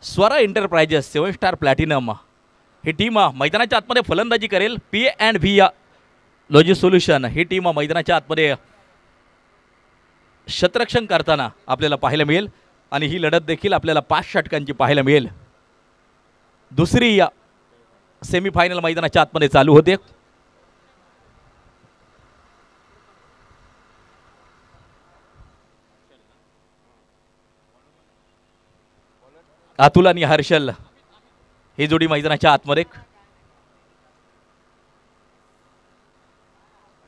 Swara enterprises 7 star platinum ही team मैदानाच्या आतमध्ये फलंदाजी करेल. P&V लॉजिस्टिक सोल्युशन ही टीम मैदानाच्या आतमध्ये क्षेत्ररक्षण करताना आपल्याला पाहायला मिळेल आणि ही लढत देखील आपल्याला 5 षटकांची पाहायला मिळेल. दुसरी सेमीफायनल मैदानाच्या आतमध्ये चालू होते. अतुल आणि हर्षल ही जोडी मैदानाच्या आतमध्ये.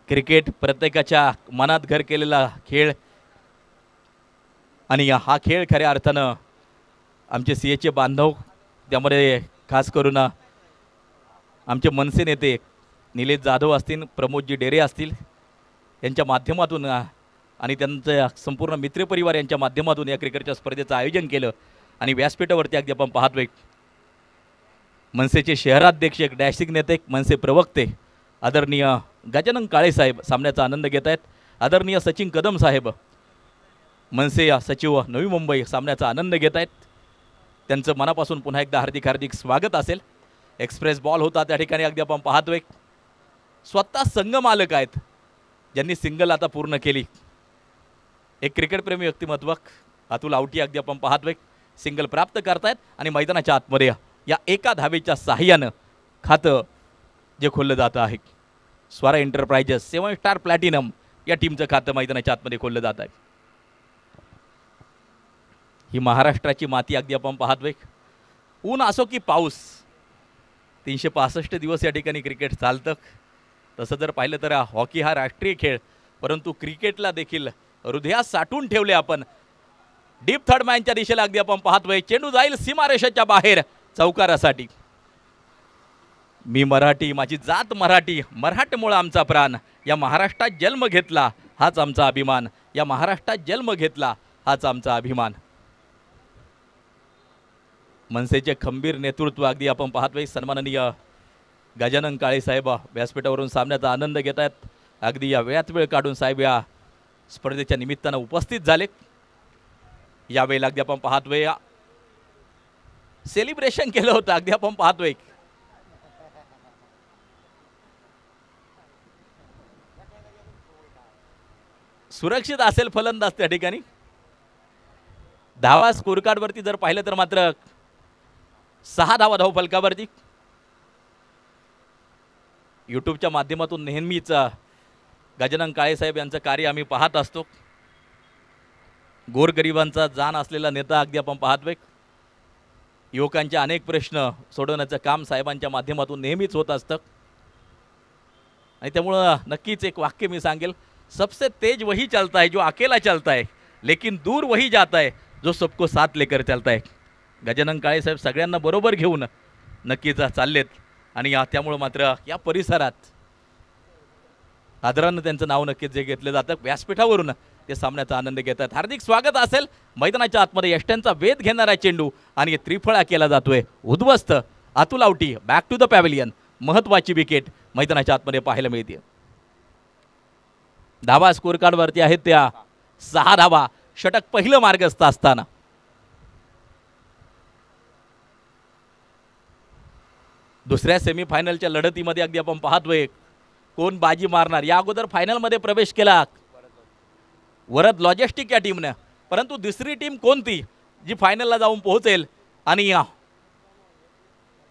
क्रिकेट प्रत्येकाच्या मनात घर केलेला खेळ आणि हा खेळ खऱ्या अर्थानं आमचे सीएचे बांधव त्यामध्ये खास करून आमचे मनसे नेते निलेश जाधव असतील, प्रमोदजी डेरे असतील यांच्या माध्यमातून आणि त्यांचा संपूर्ण मित्रपरिवार यांच्या माध्यमातून या क्रिकेटच्या स्पर्धेचं आयोजन केलं आणि व्यासपीठावरती अगदी आपण पाहतोय मनसेचे शहराध्यक्ष डॅशिंग नेते मनसे प्रवक्ते आदरणीय गजानन काळे साहेब सामन्याचा आनंद घेत आहेत. आदरणीय सचिन कदम साहेब मनसे सचिव नवी मुंबई सामन्याचा आनंद घेत आहेत. त्यांचं मनापासून पुन्हा एकदा हार्दिक हार्दिक स्वागत असेल. एक्सप्रेस बॉल होता त्या ठिकाणी अगदी आपण पाहतोय स्वतः संघ मालक आहेत ज्यांनी सिंगल आता पूर्ण केली. एक क्रिकेटप्रेमी व्यक्तिमत्व अतुल आवटी अगदी आपण पाहतोय सिंगल प्राप्त करतायत आणि मैदानाच्या आतमध्ये या एका धावेच्या सहाय्यानं खातं जे खोललं जातं आहे. स्वरा एंटरप्राइजेस 7 स्टार प्लॅटिनम या टीमचं खातं मैदानाच्या आतमध्ये खोललं जात आहे. ही महाराष्ट्राची माती अगदी आपण पाहतोय. ऊन असो की पाऊस 365 दिवस या ठिकाणी क्रिकेट चालतं. तसं जर पाहिलं तर हॉकी हा राष्ट्रीय खेळ परंतु क्रिकेटला देखील हृदयात साठवून ठेवले आपण. डीप थर्ड मॅनच्या दिशेला अगदी आपण पाहतोय चेंडू जाईल सीमारेषेच्या बाहेर चौकारासाठी. मी मराठी माझी जात मराठी मराठमोळा आमचा प्राण या महाराष्ट्रात जन्म घेतला हाच आमचा अभिमान. या महाराष्ट्रात जन्म घेतला हाच आमचा अभिमान. मनसेचे खंबीर नेतृत्व अगदी आपण पाहतोय सन्माननीय गजानन काळे साहेब व्यासपीठावरून सामन्याचा आनंद घेत आहेत. अगदी या वेळात वेळ काढून साहेब या स्पर्धेच्या निमित्तानं उपस्थित झाले. यावेळेला अगदी आपण पाहतोय सेलिब्रेशन केलं होतं अगदी आपण पाहतोय. सुरक्षित असेल फलंदाज त्या ठिकाणी. धावा स्कोर कार्ड वरती जर पाहिलं तर मात्र 6 धावा धाव फलकावरती. यूट्यूबच्या माध्यमातून नेहमीच गजानन काळे साहेब यांचं कार्य आम्ही पाहत असतो. गोरगरिबांचा जाण असलेला नेता अगदी आपण पाहतोय. युवकांचे अनेक प्रश्न सोडवण्याचं काम साहेबांच्या माध्यमातून नेहमीच होत असतं आणि त्यामुळं नक्कीच एक वाक्य मी सांगेल सबसे तेज वही चलता है जो अकेला चलता है लेकिन दूर वही जाता है जो सबको साथ लेकर चलता है. गजानन काळे साहेब सगळ्यांना बरोबर घेऊन नक्कीच चाललेत आणि त्यामुळं मात्र या परिसरात आदरानं त्यांचं नाव नक्कीच जे घेतलं जातं व्यासपीठावरून ते सामन्याचा आनंद घेत आहेत. हार्दिक स्वागत असेल. मैदानाच्या आतमध्ये यष्ट्यांचा वेध घेणारा चेंडू आणि त्रिफळा केला जातोय उद्ध्वस्त. Atul Awati back to the pavilion. महत्त्वाची विकेट मैदानाच्या आतमध्ये पाहायला मिळते. धावा स्कोर कार्डवरती आहेत त्या 6 धावा. षटक पहिलं मार्गस्थ असताना दुसऱ्या सेमीफायनलच्या लढतीमध्ये अगदी आपण पाहतोय कोण बाजी मारणार. या अगोदर फायनलमध्ये प्रवेश केला वरद लॉजिस्टिक या टीमनं परंतु दुसरी टीम कोणती जी फायनलला जाऊन पोहोचेल आणि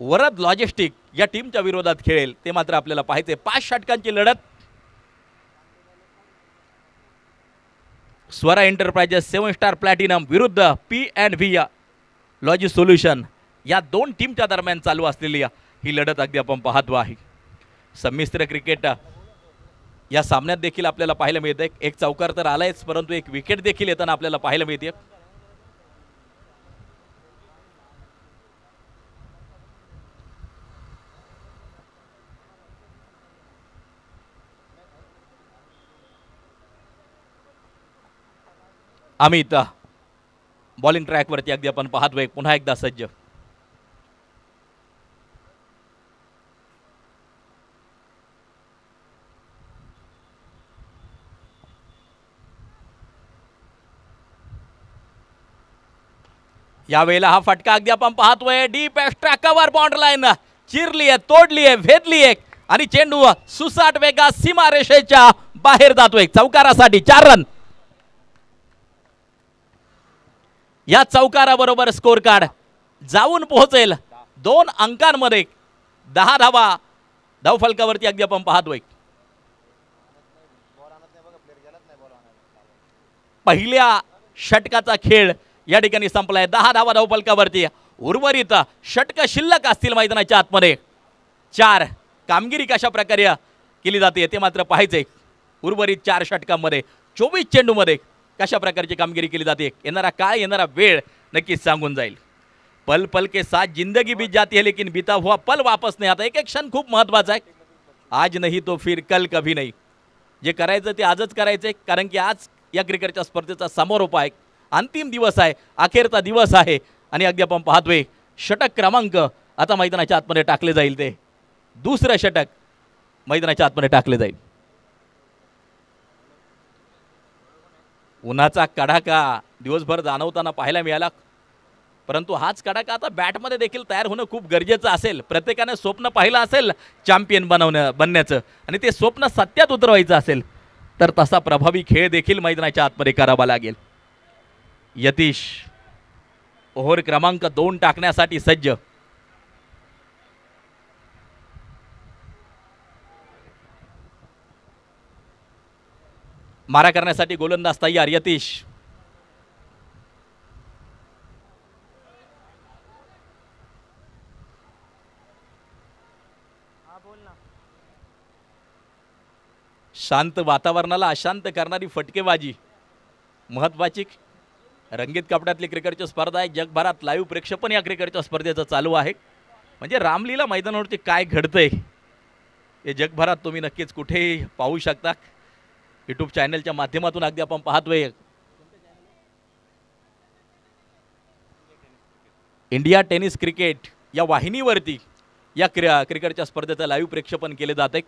वरद लॉजिस्टिक या टीमच्या विरोधात खेळेल ते मात्र आपल्याला पाहायचे. 5 षटकांची लढत. स्वरा एंटरप्राइजेस 7 स्टार प्लॅटिनम विरुद्ध P&V लॉजिस्टिक सोल्युशन या 2 टीमच्या दरम्यान चालू असलेली ही लढत अगदी आपण पाहतो आहे. संमिश्र क्रिकेट या सामन्यात देखील आपल्याला पाहायला मिळते. एक चौकार तर आलायच परंतु एक विकेट देखील येताना आपल्याला पाहायला मिळते. अमित बॉलिंग ट्रॅकवरती अगदी आपण पाहतोय पुन्हा एकदा सज्ज. यावेळेला हा फटका अगदी आपण पाहतोय deep extra cover boundary line चिरली आहे, तोडली आहे, भेदली आहे आणि चेंडू सुसाट वेगा सीमा रेषेच्या बाहेर जातोय चौकारासाठी 4 रन. या चौकाराबरोबर स्कोर कार्ड जाऊन पोहोचेल 2 अंकांमध्ये 10 धावा धावफलकावरती अगदी आपण पाहतोय. पहिल्या षटकाचा खेळ या ठिकाणी संपलाय. 10 धावा धावफलकावरती. उर्वरित षटक शिल्लक असतील मैदानाच्या आतमध्ये 4. कामगिरी कशा प्रकारे केली जाते ते मात्र पाहायचे. उर्वरित 4 षटकांमध्ये 24 चेंडूमध्ये कशा प्रकारची कामगिरी केली जाते येणारा काळ येणारा वेळ नक्कीच सांगून जाईल. पल पल के साथ जिंदगी बीत जाती है लेकिन बीता हुआ पल वापस नहीं आता. एक एक क्षण खूप महत्त्वाचा आहे. आज नाही तो फिर कल कभी नाही. जे करायचं ते आजच करायचंय कारण की आज या क्रिकेटच्या स्पर्धेचा समारोप आहे. अंतिम दिवस आहे, अखेरचा दिवस आहे आणि अगदी आपण पाहतोय षटक क्रमांक आता मैदानाच्या आतमध्ये टाकले जाईल. ते दुसरं षटक मैदानाच्या आतमध्ये टाकले जाईल. उन्हाचा कडाका दिवसभर जाणवताना पाहायला मिळाला परंतु हाच कडाका आता बॅटमध्ये देखील तयार होणं खूप गरजेचं असेल. प्रत्येकाने स्वप्न पाहिलं असेल चॅम्पियन बनण्याचं आणि ते स्वप्न सत्यात उतरवायचं असेल तर तसा प्रभावी खेळ देखील मैदानाच्या आतमध्ये करावा लागेल. यतीश ओव्हर क्रमांक 2 टाकण्यासाठी सज्ज. मारा करण्यासाठी गोलंदाज तयार. यतीश शांत वातावरणाला अशांत करणारी फटकेबाजी महत्त्वाची. रंगीत कपड्यातली क्रिकेटची स्पर्धा आहे. जगभरात लाईव्ह प्रेक्षेपण या क्रिकेटच्या स्पर्धेचं चालू आहे. म्हणजे रामलीला मैदानावरती काय घडतंय हे जगभरात तुम्ही नक्कीच कुठेही पाहू शकता. यूट्यूब चॅनलच्या माध्यमातून अगदी आपण पाहतोय. इंडिया टेनिस क्रिकेट या वाहिनीवरती या क्रिकेटच्या स्पर्धेचं लाईव्ह प्रेक्षेपण केले जाते.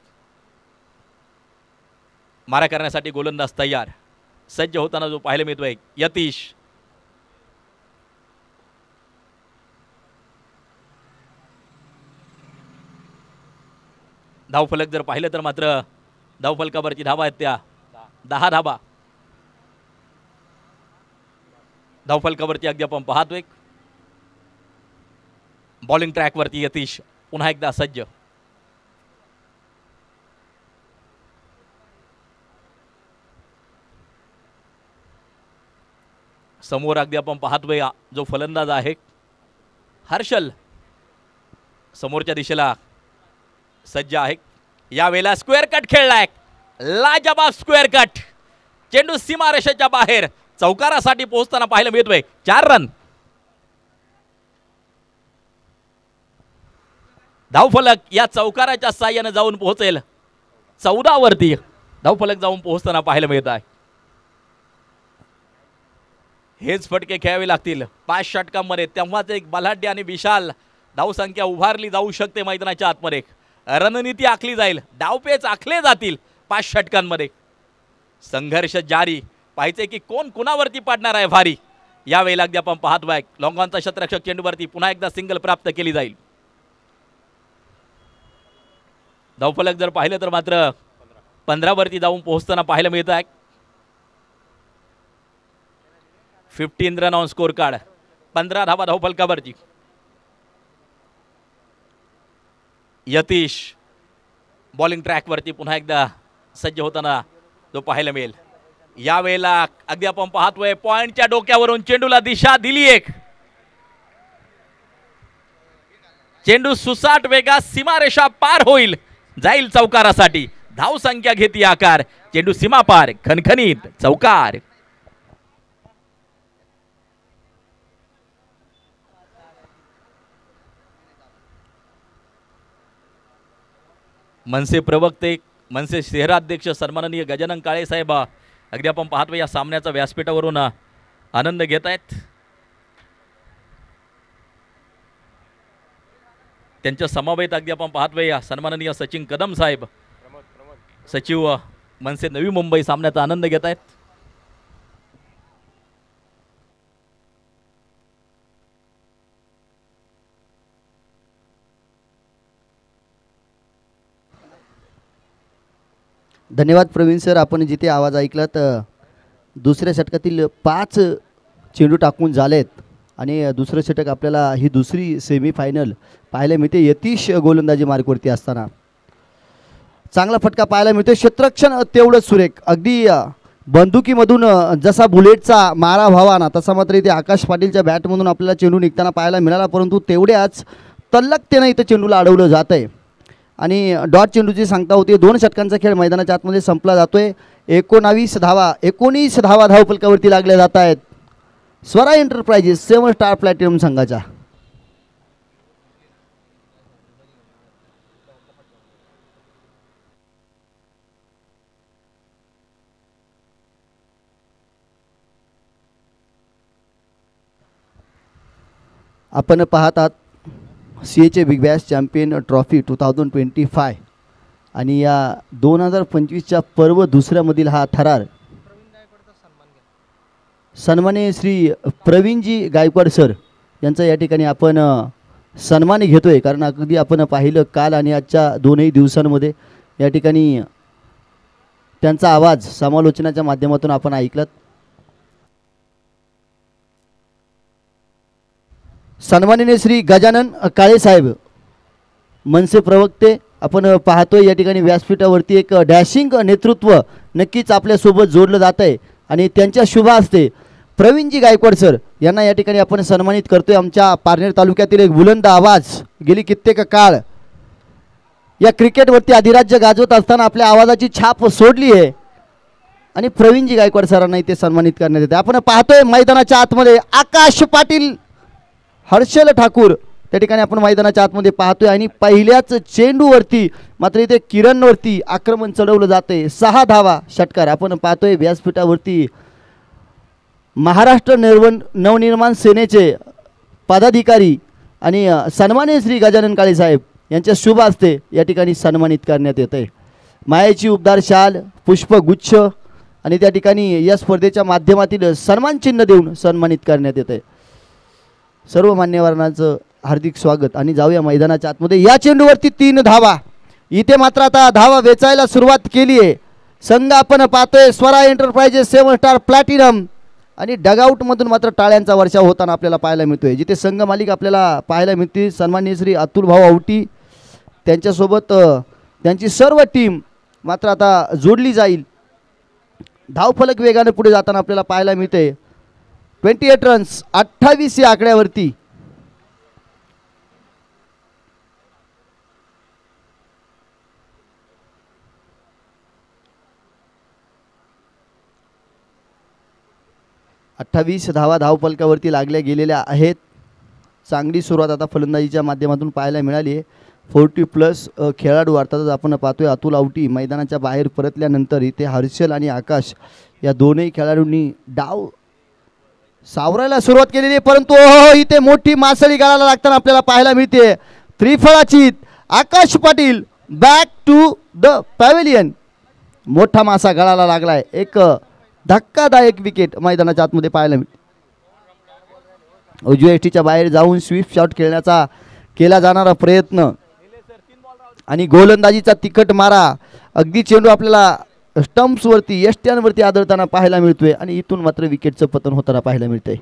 मारा करण्यासाठी गोलंदाज तयार. सज्ज होताना जो पाहायला मिळतोय यतीश. धावफलक जर पाहिलं तर मात्र धावफलकावरची धावा आहेत त्या 10 धावा. धावफलकावरती अगदी आपण पाहतोय. बॉलिंग ट्रॅकवरती यतीश पुन्हा एकदा सज्ज. समोर अगदी आपण पाहतोय जो फलंदाज आहे हर्षल समोरच्या दिशेला सज्ज आहे. यावेळेला स्क्वेअर कट खेळलाय. लाजवाब स्क्वेअर कट. चेंडू सीमारेषेच्या बाहेर चौकारासाठी पोहोचताना पाहायला मिळतोय. 4 रन. धावफलक या चौकाराच्या साह्याने जाऊन पोहोचेल 14 वरती. धावफलक जाऊन पोहोचताना पाहायला मिळत आहे. हेच फटके खेळावे लागतील 5 षटकांमध्ये तेव्हाच एक बलाढ्य आणि विशाल धावसंख्या उभारली जाऊ शकते. मैदानाच्या आतमध्ये रणनीती आखली जाईल. डावपेच आखले जातील 5 षटकांमध्ये. संघर्ष जारी. पाहायचे की कोण कुणावरती पडणार आहे भारी. यावेळेला अगदी आपण पाहतोय लॉंगॉनचा शतरक्षक चेंडूवरती पुन्हा एकदा सिंगल प्राप्त केली जाईल. धावफलक जर पाहिलं तर मात्र 15 वरती जाऊन पोहोचताना पाहायला मिळत आहे. 15 रन ऑन स्कोर कार्ड. 15 धावा धावफलकावरती. यतीश बॉलिंग ट्रॅकवरती पुन्हा एकदा सज्ज होताना जो पाहायला मिळेल. यावेळेला अगदी आपण पाहतोय पॉइंटच्या डोक्यावरून चेंडूला दिशा दिली. एक चेंडू सुसाट वेगात सीमारेषा पार होईल. जाईल चौकारासाठी. धाव संख्या घेते आकार. चेंडू सीमा पार. खणखणीत चौकार. मनसे प्रवक्ते मनसे शहराध्यक्ष सन्माननीय गजानन काळे साहेब अगदी आपण पाहतो या सामन्याचा व्यासपीठावरून आनंद घेत आहेत. त्यांच्या समवेत अगदी आपण पाहतोय या सन्माननीय सचिन कदम साहेब सचिव मनसे नवी मुंबई सामन्याचा आनंद घेत आहेत. धन्यवाद प्रवीण सर. आपण जिथे आवाज ऐकलात दुसऱ्या षटकातील 5 चेंडू टाकून झालेत आणि दुसरं षटक आपल्याला ही दुसरी सेमीफायनल पाहायला मिळते. यतीश गोलंदाजी मार्कवरती असताना चांगला फटका पाहायला मिळतो. क्षेत्ररक्षण तेवढंच सुरेख, अगदी बंदुकीमधून जसा बुलेटचा मारा व्हावा ना तसा मात्र इथे आकाश पाटीलच्या बॅटमधून आपल्याला चेंडू निघताना पाहायला मिळाला, परंतु तेवढ्याच तल्लकतेनं इथं चेंडूला अडवलं जात आहे आणि डॉट चेंडूची सांगता होती. 2 षटकांचा खेळ मैदानाच्या आतमध्ये संपला जातोय. 19 धावा धावफलकावरती लागल्या जात आहेत स्वरा एंटरप्राइजेस 7 स्टार प्लॅटिनम संघाच्या. आपण पाहत आहात CHA big Bash champion trophy 2025 आणि या 2025च्या पर्व दुसऱ्यामधील हा थरार सन्माननीय श्री प्रवीणजी गायकवाड सर यांचा या ठिकाणी आपण सन्मान घेतोय. कारण अगदी आपण पाहिलं काल आणि आजच्या 2ही दिवसांमध्ये या ठिकाणी त्यांचा आवाज समालोचनाच्या माध्यमातून आपण ऐकलात. सन्माननीय श्री गजानन काळे साहेब मनसे प्रवक्ते आपण पाहतोय या ठिकाणी व्यासपीठावरती एक डॅशिंग नेतृत्व नक्कीच आपल्यासोबत जोडलं जात आहे आणि त्यांच्या शुभ हस्ते प्रवीणजी गायकवाड सर यांना या ठिकाणी आपण सन्मानित करतोय. आमच्या पारनेर तालुक्यातील एक बुलंद आवाज गेली कित्येक काळ या क्रिकेटवरती अधिराज्य गाजवत असताना आपल्या आवाजाची छाप सोडली आहे आणि प्रवीणजी गायकवाड सरांना इथे सन्मानित करण्यात येते. आपण पाहतोय मैदानाच्या आतमध्ये आकाश पाटील, हर्षल ठाकूर त्या ठिकाणी आपण मैदानाच्या आतमध्ये पाहतोय आणि पहिल्याच चेंडूवरती मात्र इथे किरणवरती आक्रमण चढवलं जाते. 6 धावा षटकार आपण पाहतोय. व्यासपीठावरती महाराष्ट्र नवनिर्माण सेनेचे पदाधिकारी आणि सन्माननीय श्री गजानन काळे साहेब यांच्या शुभ हस्ते या ठिकाणी सन्मानित करण्यात येत आहे. मायेची उबदार शाल, पुष्पगुच्छ आणि त्या ठिकाणी या स्पर्धेच्या माध्यमातील सन्मान चिन्ह देऊन सन्मानित करण्यात येत आहे. सर्व मान्यवरांचं हार्दिक स्वागत आणि जाऊया मैदानाच्या आतमध्ये. या चेंडूवरती 3 धावा. इथे मात्र आता धावा वेचायला सुरुवात केली आहे संघ. आपण पाहतोय स्वरा एंटरप्राइजेस 7 स्टार प्लॅटिनम आणि डगआउटमधून मात्र टाळ्यांचा वर्षाव होताना आपल्याला पाहायला मिळतोय. जिथे संघ मालिक आपल्याला पाहायला मिळते सन्माननीय श्री अतुल भाऊ आवटी त्यांच्यासोबत त्यांची सर्व टीम मात्र आता जोडली जाईल. धावफलक वेगाने पुढे जाताना आपल्याला पाहायला मिळते. 28 रन्स 28 या आकड्यावरती धावा धावफलकावरती लागल्या गेलेल्या आहेत. चांगली सुरुवात आता फलंदाजीच्या माध्यमातून पाहायला मिळाली आहे. 40+ खेळाडू अर्थातच आपण पाहतोय. अतुल आवटी मैदानाच्या बाहेर परतल्यानंतर इथे हर्षल आणि आकाश या दोनही खेळाडूंनी डाव सावरायला सुरुवात केलेली आहे, परंतु इथे मोठी मासळी गाळाला लागताना आपल्याला पाहायला मिळते. त्रिफळाची Akash Patil back to the pavilion. मोठा मासा गळाला लागलाय. एक धक्कादायक विकेट मैदानाच्या आतमध्ये पाहायला मिळते. उजव्या एष्टीच्या बाहेर जाऊन स्वीप शॉट खेळण्याचा केला जाणारा प्रयत्न आणि गोलंदाजीचा तिखट मारा. अगदी चेंडू आपल्याला स्टंप्सवरती यष्ट्यांवरती आदळताना पाहायला मिळतोय आणि इथून मात्र विकेटचं पतन होताना पाहायला मिळतंय.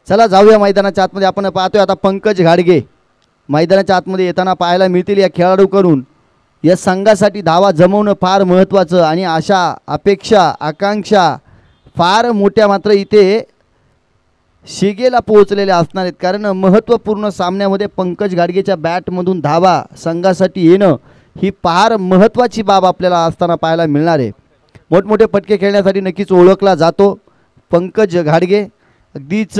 चला जाऊया मैदानाच्या आतमध्ये. आपण पाहतोय आता पंकज घाडगे मैदानाच्या आतमध्ये येताना पाहायला मिळतील. या खेळाडूकडून या संघासाठी धावा जमवणं फार महत्त्वाचं आणि आशा अपेक्षा आकांक्षा फार मोठ्या मात्र इथे शिगेला पोहोचलेल्या असणार आहेत. कारण महत्त्वपूर्ण सामन्यामध्ये पंकज घाडगेच्या बॅटमधून धावा संघासाठी येणं ही फार महत्त्वाची बाब आपल्याला असताना पाहायला मिळणार आहे. मोठमोठे पटके खेळण्यासाठी नक्कीच ओळखला जातो पंकज घाडगे. अगदीच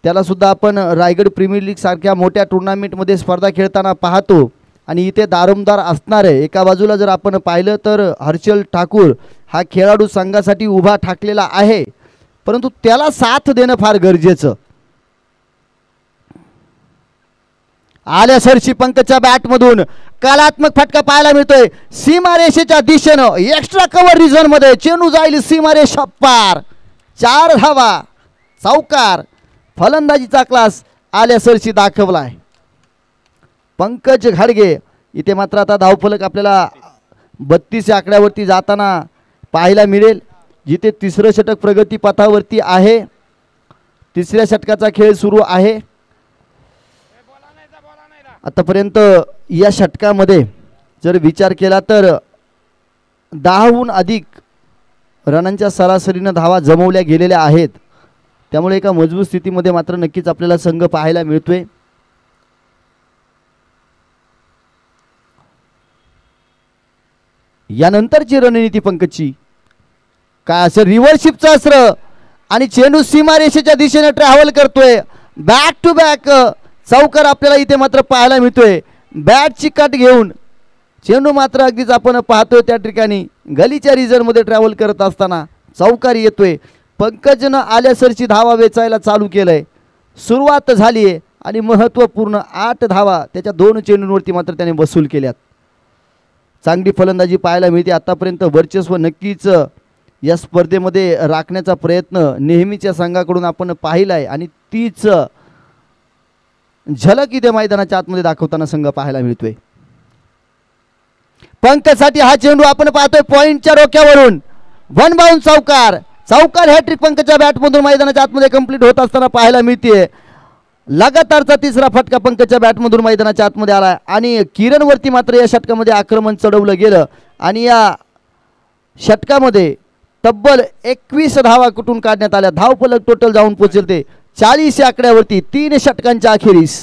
त्यालासुद्धा आपण रायगड प्रीमियर लीग सारख्या मोठ्या टुर्नामेंटमध्ये स्पर्धा खेळताना पाहतो आणि इथे दारोमदार असणार आहे. एका बाजूला जर आपण पाहिलं तर हर्षल ठाकूर हा खेळाडू संघासाठी उभा ठाकलेला आहे, परंतु त्याला साथ देणं फार गरजेचं. आल्या सरशी पंकजच्या बॅटमधून कलात्मक फटका पाहायला मिळतोय सीमारेषेच्या दिशेनं एक्स्ट्रा कव्हर रिझन मध्ये चेंडू जाईल सीमारेषा पार 4 धावा चौकार फलंदाजीचा क्लास आल्या सरशी दाखवलाय पंकज घाडगे इथे मात्र आता धावफलक आपल्याला 32 या आकड्यावरती जाताना पाहायला मिळेल जिथे तिसरं षटक प्रगती पथावरती आहे तिसऱ्या षटकाचा खेळ सुरू आहे आतापर्यंत या षटकामध्ये जर विचार केला तर 10हून अधिक रनांच्या सरासरीनं धावा जमवल्या गेलेल्या आहेत त्यामुळे एका मजबूत स्थितीमध्ये मात्र नक्कीच आपल्याला संघ पाहायला मिळतोय यानंतरची रणनीती पंकजची काय असं रिव्हर्सशिपचं अस्त्र आणि चेंडू सीमारेषेच्या दिशेने ट्रॅव्हल करतोय बॅक टू बॅक चौकार आपल्याला इथे मात्र पाहायला मिळतोय बॅटची कट घेऊन चेंडू मात्र अगदीच आपण पाहतोय त्या ठिकाणी गलीच्या रिझनमध्ये ट्रॅव्हल करत असताना चौकार येतोय पंकजनं आल्यासरची धावा वेचायला चालू केलंय सुरुवात झाली आहे आणि महत्त्वपूर्ण 8 धावा त्याच्या 2 चेंडूंवरती मात्र त्याने वसूल केल्यात चांगली फलंदाजी पाहायला मिळते आतापर्यंत वर्चस्व नक्कीच या स्पर्धेमध्ये राखण्याचा प्रयत्न नेहमीच्या संघाकडून आपण पाहिलाय आणि तीच झलक इथे मैदानाच्या आतमध्ये दाखवताना संघ पाहायला मिळतोय पंकजसाठी हा चेंडू आपण पाहतोय पॉइंटच्या रोक्यावरून 1 बाउंड चौकार हॅट्रिक पंकजच्या बॅटमधून मैदानाच्या आतमध्ये कंप्लीट होत असताना पाहायला मिळते लगातारचा तिसरा फटका पंकजच्या बॅटमधून मैदानाच्या आतमध्ये आला आणि किरणवरती मात्र या षटकामध्ये आक्रमण चढवलं गेलं आणि या षटकामध्ये तब्बल 21 धावा कुठून काढण्यात आल्या धावफलक टोटल जाऊन पोहोचेल ते 40 या आकड्यावरती 3 षटकांच्या अखेरीस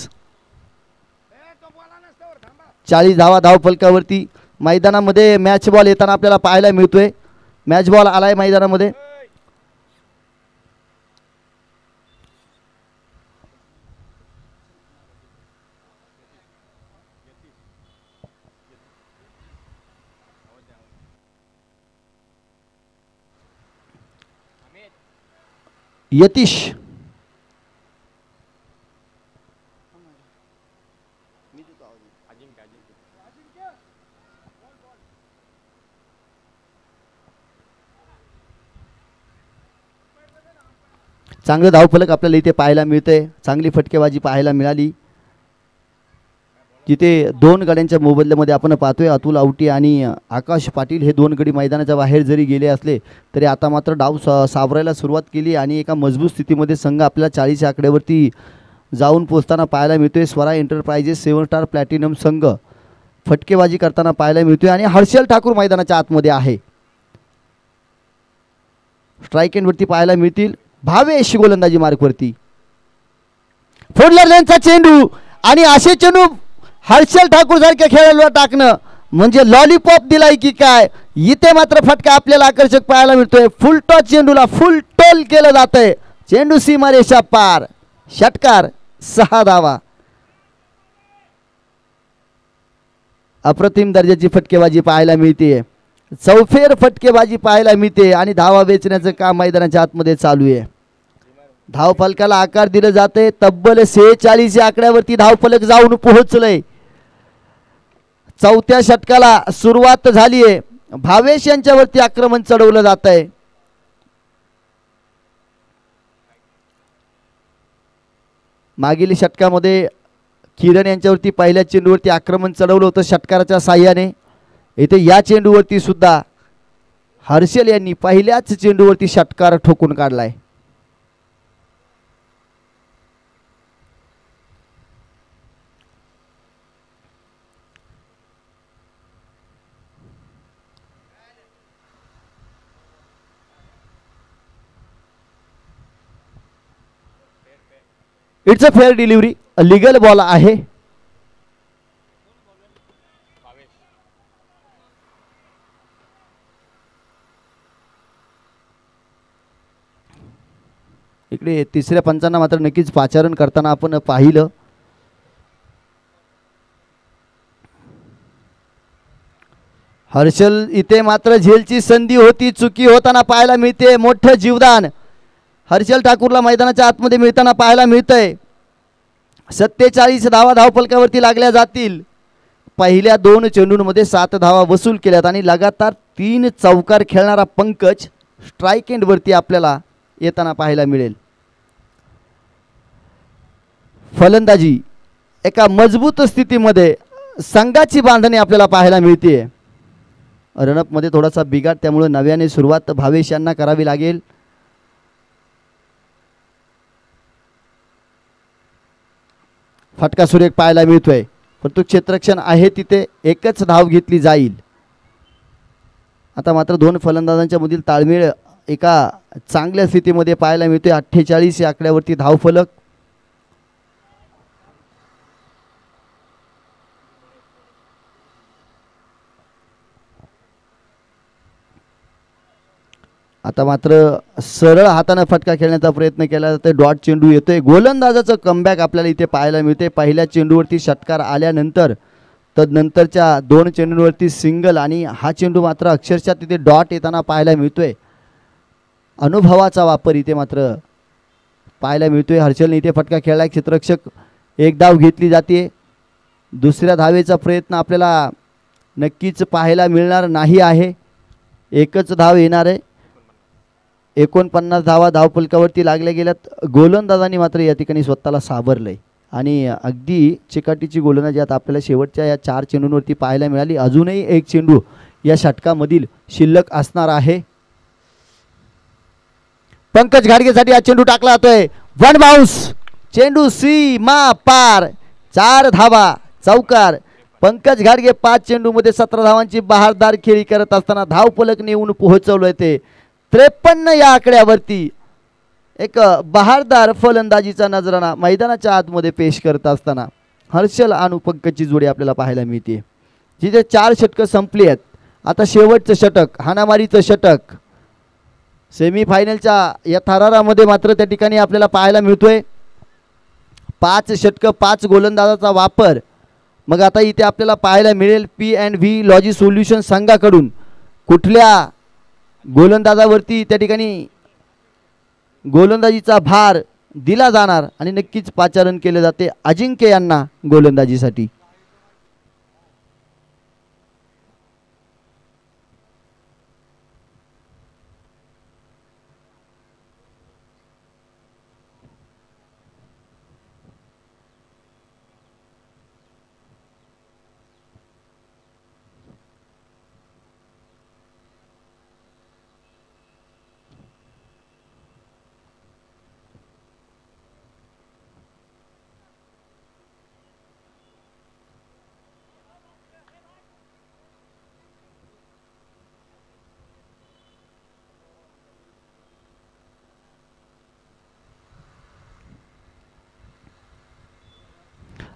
40 धावा धावफलकावरती मैदानामध्ये मॅच बॉल येताना आपल्याला पाहायला मिळतोय मॅच बॉल आलाय मैदानामध्ये यतीश चांगलं धावफलक आपल्याला इथे पाहायला मिळतंय चांगली फटकेबाजी पाहायला मिळाली जिथे 2 गड्यांच्या मोबदल्यामध्ये आपण पाहतोय अतुल आवटी आणि आकाश पाटील हे 2 गडी मैदानाच्या बाहेर जरी गेले असले तरी आता मात्र डाव सावरायला सुरुवात केली आणि एका मजबूत स्थितीमध्ये संघ आपल्याला 40 आकड्यावरती जाऊन पोहोचताना पाहायला मिळतोय स्वरा एंटरप्राइजेस 7 स्टार प्लॅटिनम संघ फटकेबाजी करताना पाहायला मिळतोय आणि हर्षल ठाकूर मैदानाच्या आतमध्ये आहे स्ट्राईक एंडवरती पाहायला मिळतील भावेश गोलंदाजी मार्कवरती फोडलर लेनचा चेंडू आणि असे चेंडू हर्षल ठाकूर सारख्या खेळाडूला टाकणं म्हणजे लॉलीपॉप दिलाय की काय इथे मात्र फटका आपल्याला आकर्षक पाहायला मिळतोय फुल टॉस चेंडूला फुल टोल केलं जातंय चेंडू सीमारेषा पार षटकार 6 धावा अप्रतिम दर्जाची फटकेबाजी पाहायला मिळते चौफेर फटकेबाजी पाहायला मिळते आणि धावा वेचण्याचं काम मैदानाच्या आतमध्ये चालू आहे धावफलकाला आकार दिलं जाते तब्बल 46 या आकड्यावरती धावफलक जाऊन पोहोचलंय 4थ्या षटकाला सुरुवात झाली आहे भावेश यांच्यावरती आक्रमण चढवलं जात आहे मागील षटकामध्ये किरण यांच्यावरती पहिल्या चेंडूवरती आक्रमण चढवलं होतं षटकाराच्या साह्याने इथे या चेंडूवरती सुद्धा हर्षल यांनी पहिल्याच चेंडूवरती षटकार ठोकून काढलाय it's a fair delivery legal ball आहे इकडे तिसऱ्या पंचांना मात्र नक्कीच पाचारण करताना आपण पाहिलं हर्षल इथे मात्र झेलची संधी होती चुकी होताना पाहायला मिळते मोठं जीवदान हर्षल ठाकूरला मैदानाच्या आतमध्ये मिळताना पाहायला मिळतंय 47 धावा धावफलकावरती लागल्या जातील. पहिल्या 2 चेंडूंमध्ये 7 धावा वसूल केल्यात आणि लगातार 3 चौकार खेळणारा पंकज स्ट्राईक एंडवरती आपल्याला येताना पाहायला मिळेल. फलंदाजी एका मजबूत स्थितीमध्ये संघाची बांधणी आपल्याला पाहायला मिळते. रनअपमध्ये थोडासा बिघाड, त्यामुळे नव्याने सुरुवात भावेश यांना करावी लागेल. फटका सुरेख पाहायला मिळतोय, परंतु क्षेत्ररक्षण आहे तिथे एकच धाव घेतली जाईल. आता मात्र 2 फलंदाजांच्या मधील ताळमेळ एका चांगल्या स्थितीमध्ये पाहायला मिळतोय. 48 या आकड्यावरती धावफलक. आता मात्र सरळ हाताने फटका खेळण्याचा प्रयत्न केला जातोय. डॉट चेंडू येतोय. गोलंदाजाचं कमबॅक आपल्याला इथे पाहायला मिळते. पहिल्या चेंडूवरती षटकार आल्यानंतर तदनंतरच्या 2 चेंडूंवरती सिंगल आणि हा चेंडू मात्र अक्षरशः तिथे डॉट येताना पाहायला मिळतोय. अनुभवाचा वापर इथे मात्र पाहायला मिळतोय. हर्षलने इथे फटका खेळला. क्षेत्ररक्षक एक धाव घेतली जाते. दुसऱ्या धावेचा प्रयत्न आपल्याला नक्कीच पाहायला मिळणार नाही आहे. एकच धाव येणार आहे. 49 धावा धावफलकावरती लागल्या गेल्यात. गोलंदाजांनी मात्र या ठिकाणी स्वतःला सावरलंय आणि अगदी चिकाटीची गोलंदाजी आता आपल्याला शेवटच्या या 4 चेंडूंवरती पाहायला मिळाली. अजूनही एक चेंडू या षटकामधील शिल्लक असणार आहे. पंकज घाडगेसाठी हा चेंडू टाकला जातोय. 1 बाउन्स. चेंडू सीमा पार. 4 धावा चौकार. पंकज घाडगे 5 चेंडूमध्ये 17 धावांची बहारदार खेळी करत असताना धावफलक नेऊन पोहोचवलंय ते 53 या आकड्यावरती. एक बहारदार फलंदाजीचा नजराणा मैदानाच्या आतमध्ये पेश करत असताना हर्षल आणि पंकजची जोडी आपल्याला पाहायला मिळते. जिथे 4 षटकं संपली आहेत. आता शेवटचं षटक, हाणामारीचं षटक. सेमीफायनलच्या या थरारामध्ये मात्र त्या ठिकाणी आपल्याला पाहायला मिळतोय 5 षटकं 5 गोलंदाजाचा वापर. मग आता इथे आपल्याला पाहायला मिळेल P&V लॉजी सोल्युशन संघाकडून कुठल्या गोलंदाजावरती त्या ठिकाणी गोलंदाजीचा भार दिला जाणार आणि नक्कीच पाचारण केले जाते अजिंक्य यांना गोलंदाजीसाठी.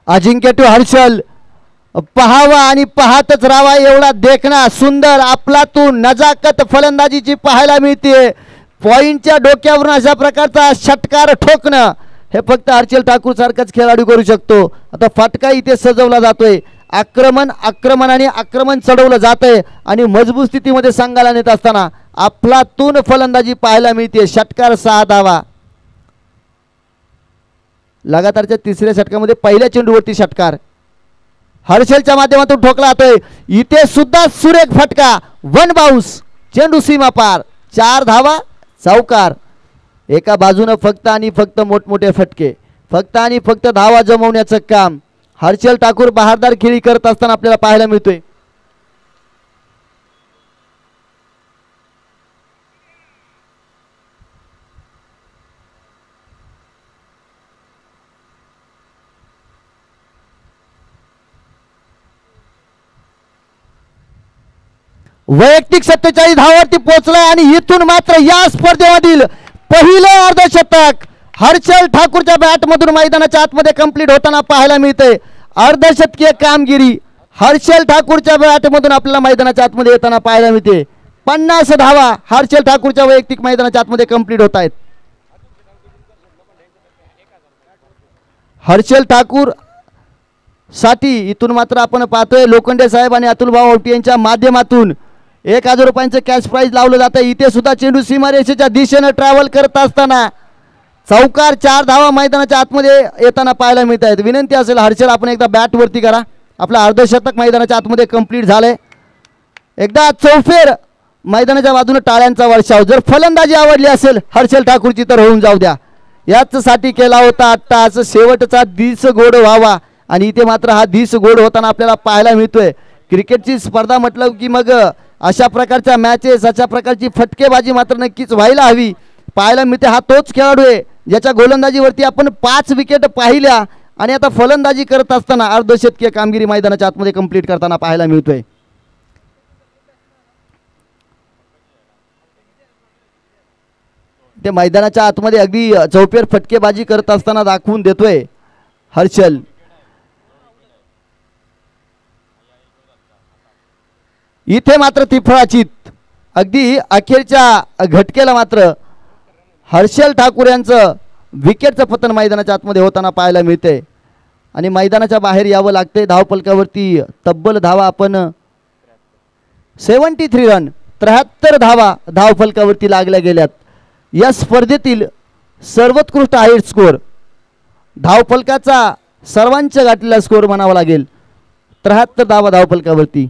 अजिंक्य टू हर्षल. पहावा आणि पाहतच राहावा एवढा देखणा सुंदर आपलातून नजाकत फलंदाजीची पाहायला मिळते. पॉइंटच्या डोक्यावरून अशा प्रकारचा षटकार ठोकणं हे फक्त हर्षल ठाकूर सारखाच खेळाडू करू शकतो. आता फटका इथे सजवला जातोय. आक्रमण चढवलं जातंय आणि मजबूत स्थितीमध्ये संघाला नेत असताना आपलातून फलंदाजी पाहायला मिळते. षटकार 6 धावा. लगातारच्या 3ऱ्या षटकामध्ये पहिल्या चेंडूवरती षटकार हर्षलच्या माध्यमातून ठोकला जातोय. इथे सुद्धा सुरेख फटका. 1 बाउन्स. चेंडू सीमा पार. 4 धावा चौकार. एका बाजूनं फक्त आणि फक्त मोठमोठे फटके, फक्त आणि फक्त धावा जमवण्याचं काम हर्षल ठाकूर बहारदार खेळी करत असताना आपल्याला पाहायला मिळतोय. वैयक्तिक 47 धावावरती पोहोचलाय आणि इथून मात्र या स्पर्धेमधील पहिलं अर्धशतक हर्षल ठाकूरच्या बॅटमधून मैदानाच्या आतमध्ये कंप्लीट होताना पाहायला मिळते. अर्धशतकीय कामगिरी हर्षल ठाकूरच्या बॅटमधून आपल्याला मैदानाच्या आतमध्ये येताना पाहायला मिळते. 50 धावा हर्षल ठाकूरच्या वैयक्तिक मैदानाच्या आतमध्ये कंप्लीट होत आहेत. हर्षल ठाकूर साठी इथून मात्र आपण पाहतोय लोखंडे साहेब आणि अतुल भाऊ आवटी यांच्या माध्यमातून 1000 रुपयांचं कॅश प्राइज लावलं जातं. इथे सुद्धा चेंडू सीमारेषेच्या दिशेने ट्रॅव्हल करत असताना चौकार 4 धावा मैदानाच्या आतमध्ये येताना पाहायला मिळत आहेत. विनंती असेल हर्षल आपण एकदा बॅट वरती करा. आपलं अर्धशतक मैदानाच्या आतमध्ये कंप्लीट झालंय. एकदा चौफेर मैदानाच्या बाजूने टाळ्यांचा वर्षाव. जर फलंदाजी आवडली असेल हर्षल ठाकूरची तर होऊन जाऊ द्या. याचसाठी केला होता अट्टास. शेवटचा दिस गोड व्हावा आणि इथे मात्र हा दिस गोड होताना आपल्याला पाहायला मिळतोय. क्रिकेटची स्पर्धा म्हटलं की मग अशा प्रकारच्या मॅचेस अशा प्रकारची फटकेबाजी मात्र नक्कीच व्हायला हवी. पाहायला मिळते हा तोच खेळाडू आहे ज्याच्या गोलंदाजीवरती आपण 5 विकेट पाहिल्या आणि आता फलंदाजी करत असताना अर्धशतकीय कामगिरी मैदानाच्या आतमध्ये कंप्लीट करताना पाहायला मिळतोय. ते मैदानाच्या आतमध्ये अगदी चौफेर फटकेबाजी करत असताना दाखवून देतोय हर्षल. इथे मात्र तिफळाचित अगदी अखेरच्या घटकेला मात्र हर्षल ठाकूर यांचं विकेटचं पतन मैदानाच्या आतमध्ये होताना पाहायला मिळते आणि मैदानाच्या बाहेर यावं लागते. धावफलकावरती तब्बल धावा आपण 73 रन 73 धावा धावफलकावरती लागल्या गेल्यात. या स्पर्धेतील सर्वोत्कृष्ट हाईट स्कोर धावफलकाचा सर्वांच्या गाठलेला स्कोर म्हणावा लागेल. 73 धावा धावफलकावरती.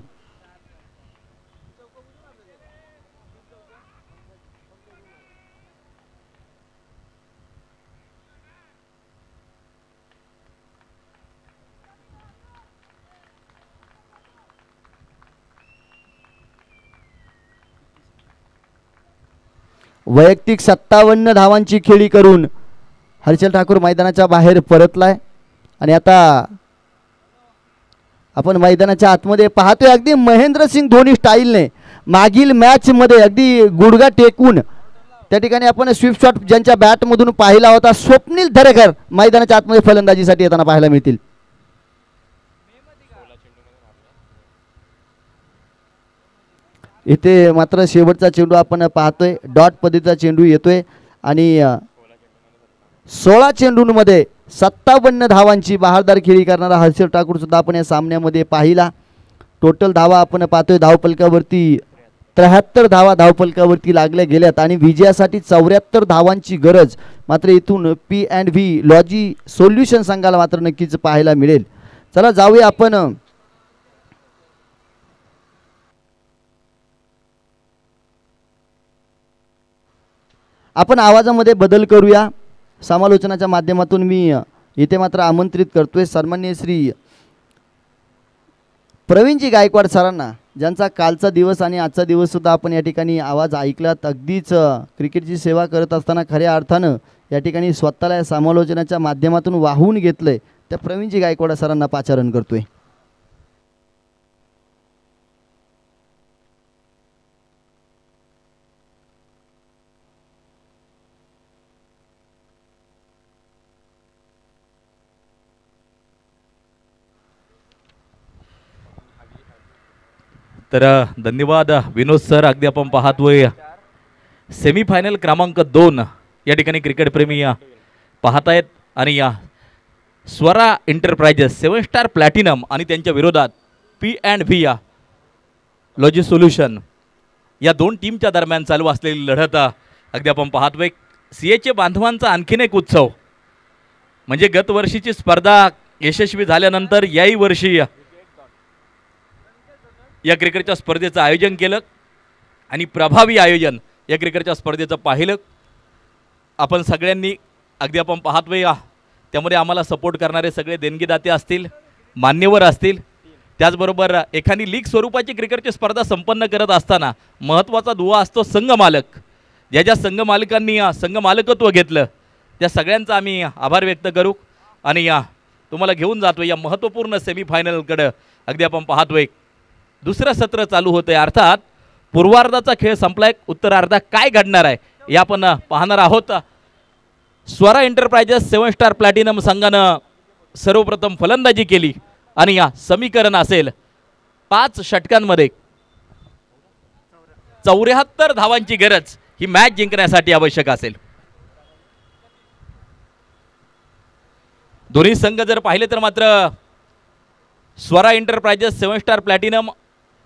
वैयक्तिक 57 धावांची खेळी करून हर्षल ठाकूर मैदानाच्या बाहेर परतलाय आणि आता आपण मैदानाच्या आतमध्ये पाहतोय अगदी महेंद्रसिंग धोनी स्टाईलने मागील मॅच मध्ये अगदी गुडघा टेकून त्या ठिकाणी आपण स्वीप शॉट ज्यांच्या बॅटमधून पाहिला होता स्वप्नील धरेकर मैदानाच्या आतमध्ये फलंदाजीसाठी येताना पाहायला मिळतील. इथे मात्र शेवटचा चेंडू आपण पाहतोय डॉट पद्धतीचा चेंडू येतोय आणि 16 चेंडूंमध्ये 57 धावांची बहारदार खेळी करणारा हर्षल ठाकूर सुद्धा आपण या सामन्यामध्ये पाहिला. टोटल धावा आपण पाहतोय धावफलकावरती 73 धावा धावफलकावरती लागल्या गेल्यात आणि विजयासाठी 74 धावांची गरज मात्र इथून P&V लॉजी सोल्युशन संघाला मात्र नक्कीच पाहायला मिळेल. चला जाऊया आपण आवाजामध्ये बदल करूया. समालोचनाच्या माध्यमातून मी इथे मात्र आमंत्रित करतोय सन्माननीय श्री प्रवीणजी गायकवाड सरांना ज्यांचा कालचा दिवस आणि आजचा दिवस सुद्धा आपण या ठिकाणी आवाज ऐकलात. अगदीच क्रिकेटची सेवा करत असताना खऱ्या अर्थानं या ठिकाणी स्वतःला या समालोचनाच्या माध्यमातून वाहून घेतलंय त्या प्रवीणजी गायकवाड सरांना पाचारण करतोय. तर धन्यवाद विनोद सर. अगदी आपण पाहतोय सेमीफायनल क्रमांक 2 या ठिकाणी क्रिकेट प्रेमी पाहतायत आणि या स्वरा एंटरप्राइजेस 7 स्टार प्लॅटिनम आणि त्यांच्या विरोधात P&V लॉजी सोल्युशन या 2 टीमच्या दरम्यान चालू असलेली लढत अगदी आपण पाहतोय. CH बांधवांचा आणखीन एक उत्सव म्हणजे गत वर्षीची स्पर्धा यशस्वी झाल्यानंतर याही वर्षी या क्रिकेटच्या स्पर्धेचं आयोजन केलं आणि प्रभावी आयोजन या क्रिकेटच्या स्पर्धेचं पाहिलं आपण सगळ्यांनी. अगदी आपण पाहतोय त्यामध्ये आम्हाला सपोर्ट करणारे सगळे देणगीदाते असतील मान्यवर असतील त्याचबरोबर एखादी लीग स्वरूपाची क्रिकेटची स्पर्धा संपन्न करत असताना महत्त्वाचा दुवा असतो संघ मालक. ज्या संघ मालकांनी संघ मालकत्व घेतलं त्या सगळ्यांचा आम्ही आभार व्यक्त करू आणि तुम्हाला घेऊन जातो या महत्त्वपूर्ण सेमीफायनलकडं. अगदी आपण पाहतोय दुसरं सत्र चालू होतं आहे. अर्थात पूर्वार्धाचा खेळ संपलाय. उत्तरार्धात काय घडणार आहे हे आपण पाहणार आहोत. स्वरा एंटरप्राइजेस 7 स्टार प्लॅटिनम संघानं सर्वप्रथम फलंदाजी केली आणि या समीकरण असेल 5 षटकांमध्ये 74 धावांची गरज ही मॅच जिंकण्यासाठी आवश्यक असेल. दोन्ही संघ जर पाहिले तर मात्र स्वरा एंटरप्राइजेस 7 स्टार प्लॅटिनम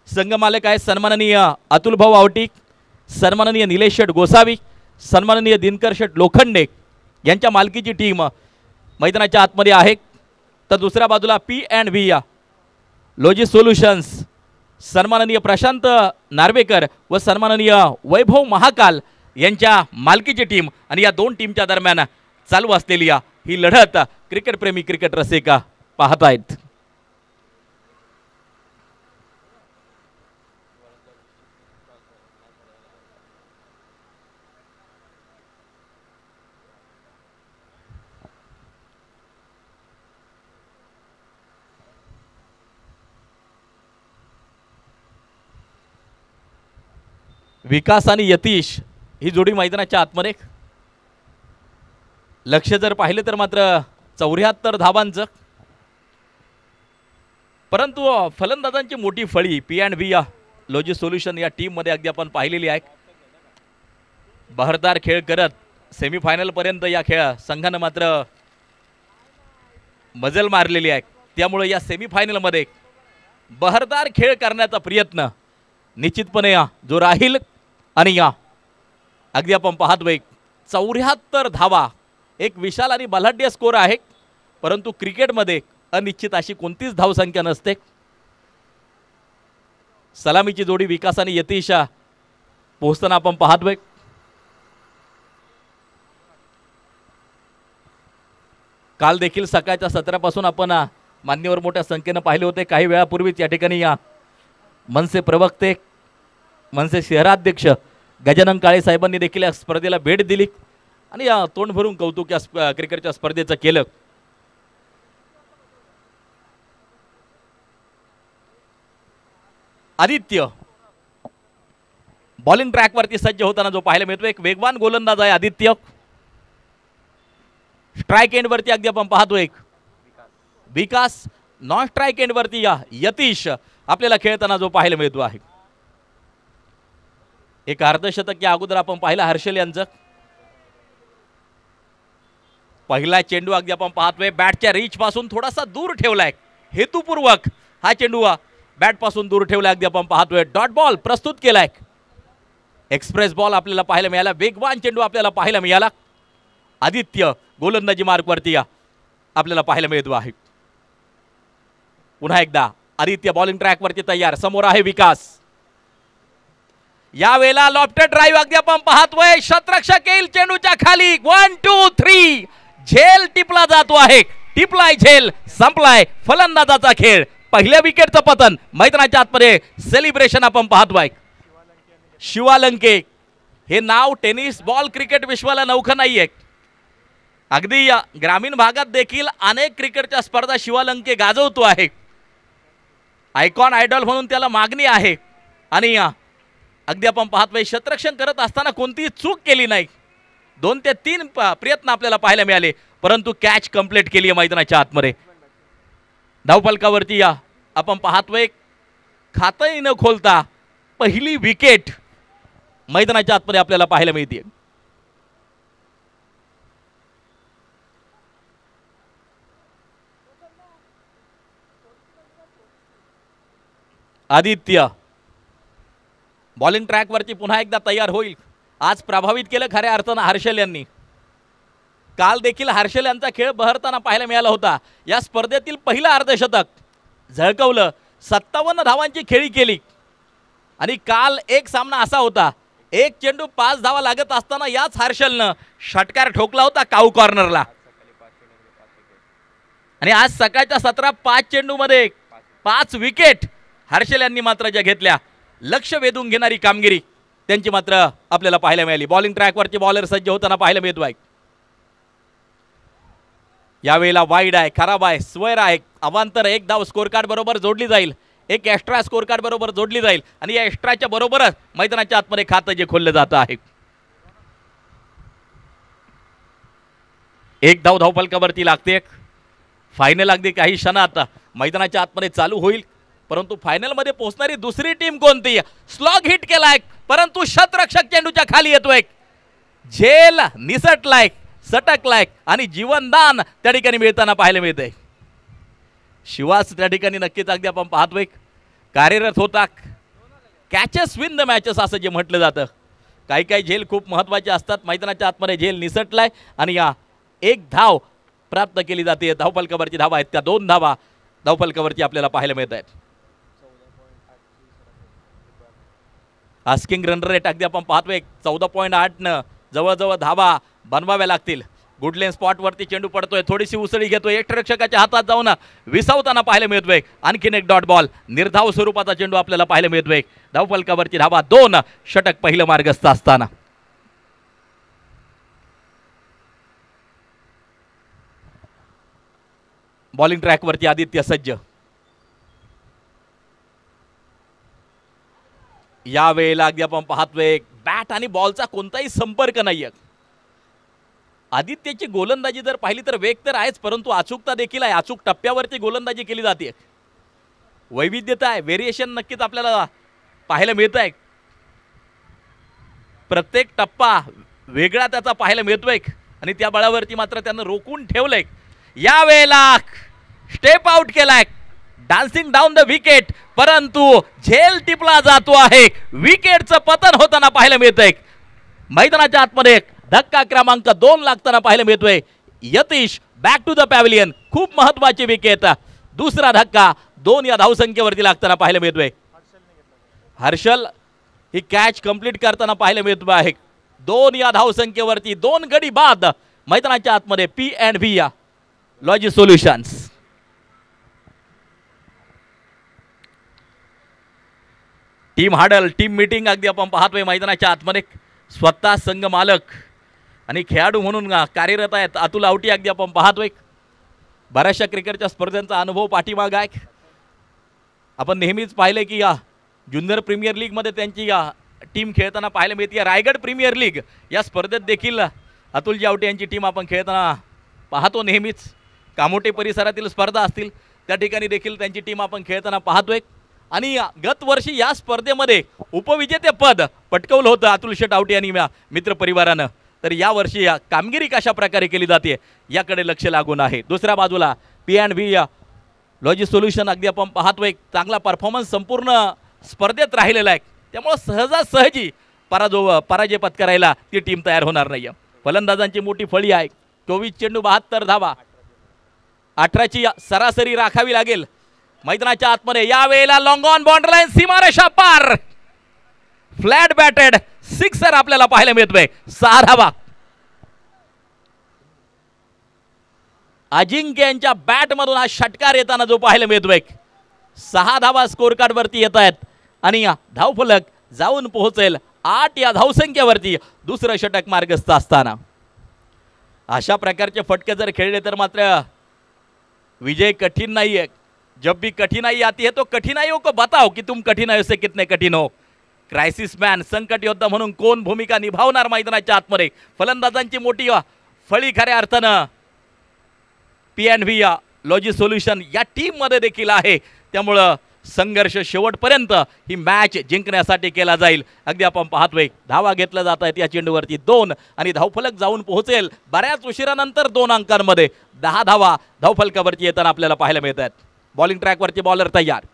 संघ मालक आहे सन्माननीय अतुल भाऊ आवटी, सन्माननीय निलेश शेठ गोसावी, सन्माननीय दिनकर शेठ लोखंडे यांच्या मालकीची टीम मैदानाच्या आतमध्ये आहे. तर दुसऱ्या बाजूला P&V लॉजिस्टिक सोल्युशन्स सन्माननीय प्रशांत नार्वेकर व सन्माननीय वैभव महाकाल यांच्या मालकीची टीम. आणि या दोन टीमच्या दरम्यान चालू असलेली ही लढत क्रिकेट प्रेमी क्रिकेट रसिक पाहत आहेत. विकास आणि यतीश ही जोडी मैदानाच्या आतमध्ये. लक्ष जर पाहिलं तर मात्र 74 धावांचं, परंतु फलंदाजांची मोठी फळी P&V लॉजिस्टिक सोल्युशन या टीममध्ये अगदी आपण पाहिलेली आहे. बहरदार खेळ करत सेमीफायनलपर्यंत या संघानं मात्र मजल मारलेली आहे. त्यामुळे या सेमीफायनलमध्ये बहरदार खेळ करण्याचा प्रयत्न निश्चितपणे जो राहील. आणि अगदी आपण पाहतोय 74 धावा एक विशाल आणि बलाढ्य स्कोर आहे, परंतु क्रिकेटमध्ये अनिश्चित अशी कोणतीच धावसंख्या नसते. सलामीची जोडी विकास आणि यतीश पोहोचताना आपण पाहतोय. काल देखील सकाळच्या सत्रापासून आपण मान्यवर मोठ्या संख्येनं पाहिले होते. काही वेळापूर्वीच या ठिकाणी मनसे प्रवक्ते मनसे शहराध्यक्ष गजानन काळे साहेबांनी देखील या स्पर्धेला भेट दिली आणि या तोंड भरून कौतुक या क्रिकेटच्या स्पर्धेचं केलं. आदित्य बॉलिंग ट्रॅकवरती सज्ज होताना जो पाहायला मिळतो एक वेगवान गोलंदाज आहे आदित्य. स्ट्राईक एंडवरती अगदी आपण पाहतो एक विकास, नॉन स्ट्राईक एंडवरती यतीश आपल्याला खेळताना जो पाहायला मिळतो आहे. एक अर्धशतक या अगोदर आपण पाहिला हर्षल यांचं. पहिला चेंडू अगदी आपण पाहतोय बॅटच्या रीच पासून थोडासा दूर ठेवलाय, हेतुपूर्वक हा चेंडू बॅट पासून दूर ठेवला. अगदी आपण पाहतोय डॉट बॉल प्रस्तुत केलाय. एक्सप्रेस बॉल आपल्याला पाहायला मिळाला, वेगवान चेंडू आपल्याला पाहायला मिळाला. आदित्य गोलंदाजी मार्कवरती आपल्याला पाहायला मिळतो आहे. पुन्हा एकदा आदित्य बॉलिंग ट्रॅकवरती तयार. समोर आहे विकास. यावेळेला लॉफ्टेड ड्राईव्ह अगदी आपण पाहतोय. शतरक्षक येईल चेंडूच्या खाली. 1 2 3 झेल टिपला जातो आहे. टिपलाय झेल, संपलाय फलंदाजाचा खेळ. पहिल्या विकेटचं पतन. मैदानाच्या आतमध्ये सेलिब्रेशन आपण पाहतोय. शिवालंके हे नाव टेनिस बॉल क्रिकेट विश्वाला नौखं नाहीये. अगदी ग्रामीण भागात देखील अनेक क्रिकेटच्या स्पर्धा शिवालंके गाजवतो आहे. आयकॉन आयडॉल म्हणून त्याला मागणी आहे. आणि अगदी आपण पाहतोय शतरक्षण करत असताना कोणतीही चूक केली नाही. 2 ते 3 प्रयत्न आपल्याला पाहायला मिळाले, परंतु कॅच कंप्लीट केली आहे मैदानाच्या आतमध्ये. धावफलकावरती आपण पाहतोय खातही न खोलता पहिली विकेट मैदानाच्या आतमध्ये आपल्याला पाहायला मिळते. आदित्य बॉलिंग ट्रॅकवरती पुन्हा एकदा तयार होईल. आज प्रभावित केलं खऱ्या अर्थानं हर्षल यांनी. काल देखील हर्षल यांचा खेळ बहरताना पाहायला मिळाला होता. या स्पर्धेतील पहिलं अर्धशतक झळकवलं. 57 धावांची खेळी केली. आणि काल एक सामना असा होता, एक चेंडू 5 धावा लागत असताना याच हर्षलनं षटकार ठोकला होता काऊ कॉर्नरला. आणि आज सकाळच्या 5 चेंडूमध्ये 5 विकेट हर्षल यांनी मात्र ज्या घेतल्या. लक्ष वेधून घेणारी कामगिरी त्यांची मात्र आपल्याला पाहायला मिळाली. बॉलिंग ट्रॅकवरचे बॉलर सज्ज होताना पाहायला मिळतो आहे. यावेळेला वाईड आहे, खराब आहे, स्क्वेअर आहे. अवांतर 1 धाव स्कोर कार्ड बरोबर जोडली जाईल. एक एक्स्ट्रा स्कोर कार्ड बरोबर जोडली जाईल. आणि या एक्स्ट्राच्या बरोबरच मैदानाच्या आतमध्ये खातं जे खोललं जातं आहे. 1 धाव धावफलकावरती लागते. फायनल अगदी काही क्षणात मैदानाच्या आतमध्ये चालू होईल. परंतु फायनलमध्ये पोहोचणारी दुसरी टीम कोणती? स्लॉग हिट केलाय, परंतु शतरक्षक चेंडूच्या खाली येतोय. झेल निसटलाय, सटकलाय आणि जीवनदान त्या ठिकाणी मिळताना पाहायला मिळतंय. शिवास त्या ठिकाणी नक्कीच अगदी आपण पाहतोय कार्यरत होता. कॅचेस विन द मॅचेस असं जे म्हटलं जातं. काही काही झेल खूप महत्त्वाचे असतात. मैदानाच्या आतमध्ये झेल निसटलाय आणि या 1 धाव प्राप्त केली जाते. धावफलकावरची धावा आहेत त्या 2 धावा धावफलकावरती आपल्याला पाहायला मिळत आहेत. आस्किंग रन रेट अगदी आपण पाहतोय 14.8 जवळजवळ धावा बनवाव्या लागतील. गुडलेन स्पॉटवरती चेंडू पडतोय, थोडीशी उसळी घेतोय, यष्टिरक्षकाच्या हातात जाऊन विसावताना पाहायला मिळतोय. आणखीन एक डॉट बॉल, निर्धाव स्वरूपाचा चेंडू आपल्याला पाहायला मिळतोय. धावफलकावरची धावा 2, षटक पहिलं मार्गस्थ असताना. बॉलिंग ट्रॅकवरती आदित्य सज्ज. या वेळेला अगदी आपण पाहतोय बॅट आणि बॉलचा कोणताही संपर्क नाहीये. आदित्यची गोलंदाजी जर पाहिली तर वेग तर आहेच, परंतु अचूकता देखील आहे. अचूक टप्प्यावरती गोलंदाजी केली जाते. वैविध्यता आहे, व्हेरिएशन नक्कीच आपल्याला पाहायला मिळत आहे. प्रत्येक टप्पा वेगळा त्याचा पाहायला मिळतोय आणि त्या बळावरती मात्र त्यानं रोखून ठेवलंय. या वेळेला स्टेप आउट केलाय, डान्सिंग डाऊन द विकेट, परंतु झेल टिपला जातो आहे. विकेटचं पतन होताना पाहायला मिळतंय. मैदानाच्या आतमध्ये धक्का क्रमांक 2 लागताना पाहायला मिळतोय. Yatish back to the pavilion, खूप महत्वाची विकेट. दुसरा धक्का 2 या धावसंख्येवरती लागताना पाहायला मिळतोय. हर्षल ही कॅच कंप्लीट करताना पाहायला मिळतो आहे. 2 या धावसंख्येवरती 2 गडी बाद. मैदानाच्या आतमध्ये P&V लॉजी solutions. Team huddle, team meeting अगदी आपण पाहतोय मैदानाच्या आतमध्ये. स्वतः संघ मालक आणि खेळाडू म्हणून कार्यरत आहेत अतुल आवटी. अगदी आपण पाहतोय बऱ्याचशा क्रिकेटच्या स्पर्धांचा अनुभव पाठीमाग आहे. आपण नेहमीच पाहिले की ज्युनियर प्रीमियर लीगमध्ये त्यांची टीम खेळताना पाहायला मिळते. रायगड प्रीमियर लीग या स्पर्धेत देखील अतुलजी आवटे यांची टीम आपण खेळताना पाहतो नेहमीच. कामोटे परिसरातील स्पर्धा असतील त्या ठिकाणी देखील त्यांची टीम आपण खेळताना पाहतोय. आणि गत वर्षी या स्पर्धेमध्ये उपविजेतेपद पटकवलं होतं अतुल शेट आवटे यांनी मित्रपरिवारानं. तर यावर्षी कामगिरी कशा प्रकारे केली जाते याकडे लक्ष लागून आहे. दुसऱ्या बाजूला P&V लॉजी सोल्युशन अगदी आपण पाहतोय चांगला परफॉर्मन्स संपूर्ण स्पर्धेत राहिलेला आहे. त्यामुळे सहजासहजी पराजय पत्करायला ती टीम तयार होणार नाही. फलंदाजांची मोठी फळी आहे. 24 चेंडू 72 धावा, 18ची सरासरी राखावी लागेल मैदानाच्या आतमध्ये. या वेळेला लॉंग ऑन बाउंड्री लाईन, सीमारेषा पार, फ्लॅट बॅटेड सिक्सर आपल्याला पाहायला मिळतोय. 6 धावा. अजिंक्य यांच्या बॅट मधून हा षटकार येताना जो पाहायला मिळतोय. 6 धावा स्कोर कार्ड वरती येत आहेत आणि धावफलक जाऊन पोहोचेल 8 या धावसंख्येवरती दुसरं षटक मार्गस्थ असताना. अशा प्रकारचे फटके जर खेळले तर मात्र विजय कठीण नाहीये. जब भी कठिनाई आती है तो कठिनाइयों को बताओ कि तुम कठिनाइयों से कितने कठिन हो. क्राइसिस मॅन, संकट योद्धा म्हणून कोण भूमिका निभावणार मैदानाच्या आतमध्ये. फलंदाजांची मोठी फळी खऱ्या अर्थानं P&V लॉजी सोल्युशन या टीम मध्ये देखील आहे. त्यामुळं संघर्ष शेवटपर्यंत ही मॅच जिंकण्यासाठी केला जाईल. अगदी आपण पाहतोय धावा घेतल्या जात आहेत या चेंडूवरती 2 आणि धावफलक जाऊन पोहोचेल बऱ्याच उशिरानंतर 2 अंकांमध्ये. 10 धावा धावफलकावरती येताना आपल्याला पाहायला मिळत आहेत. बॉलिंग ट्रॅकवरती बॉलर तयार.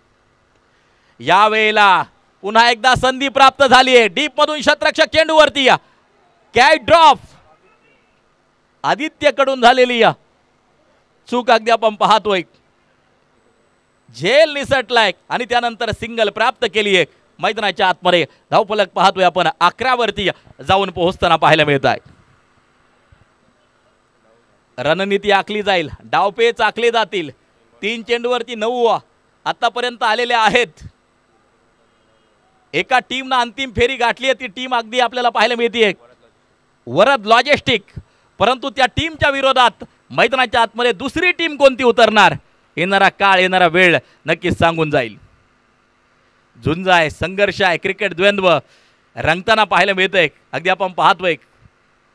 या वेळेला पुन्हा एकदा संधी प्राप्त झाली आहे. डीप मधून शतरक्षक चेंडूवरती कॅच ड्रॉप आदित्यकडून झालेली चूक अगदी आपण पाहतोय. झेल निसटलाय आणि त्यानंतर सिंगल प्राप्त केली आहे. मैदानाच्या आतमध्ये धावफलक पाहतोय आपण 11 वरती जाऊन पोहोचताना पाहायला मिळत आहे. रणनीती आखली जाईल, डावपेच आखले जातील. 3 चेंडूवरती 9 आतापर्यंत आलेले आहेत. एका टीमनं अंतिम फेरी गाठली आहे. ती टीम अगदी आपल्याला पाहायला मिळते वरद लॉजिस्टिक. परंतु त्या टीमच्या विरोधात मैदानाच्या आतमध्ये दुसरी टीम कोणती उतरणार येणारा काळ, येणारा वेळ नक्कीच सांगून जाईल. झुंज आहे, संघर्ष आहे, क्रिकेट द्वंद्व रंगताना पाहायला मिळतंय. अगदी आपण पाहतोय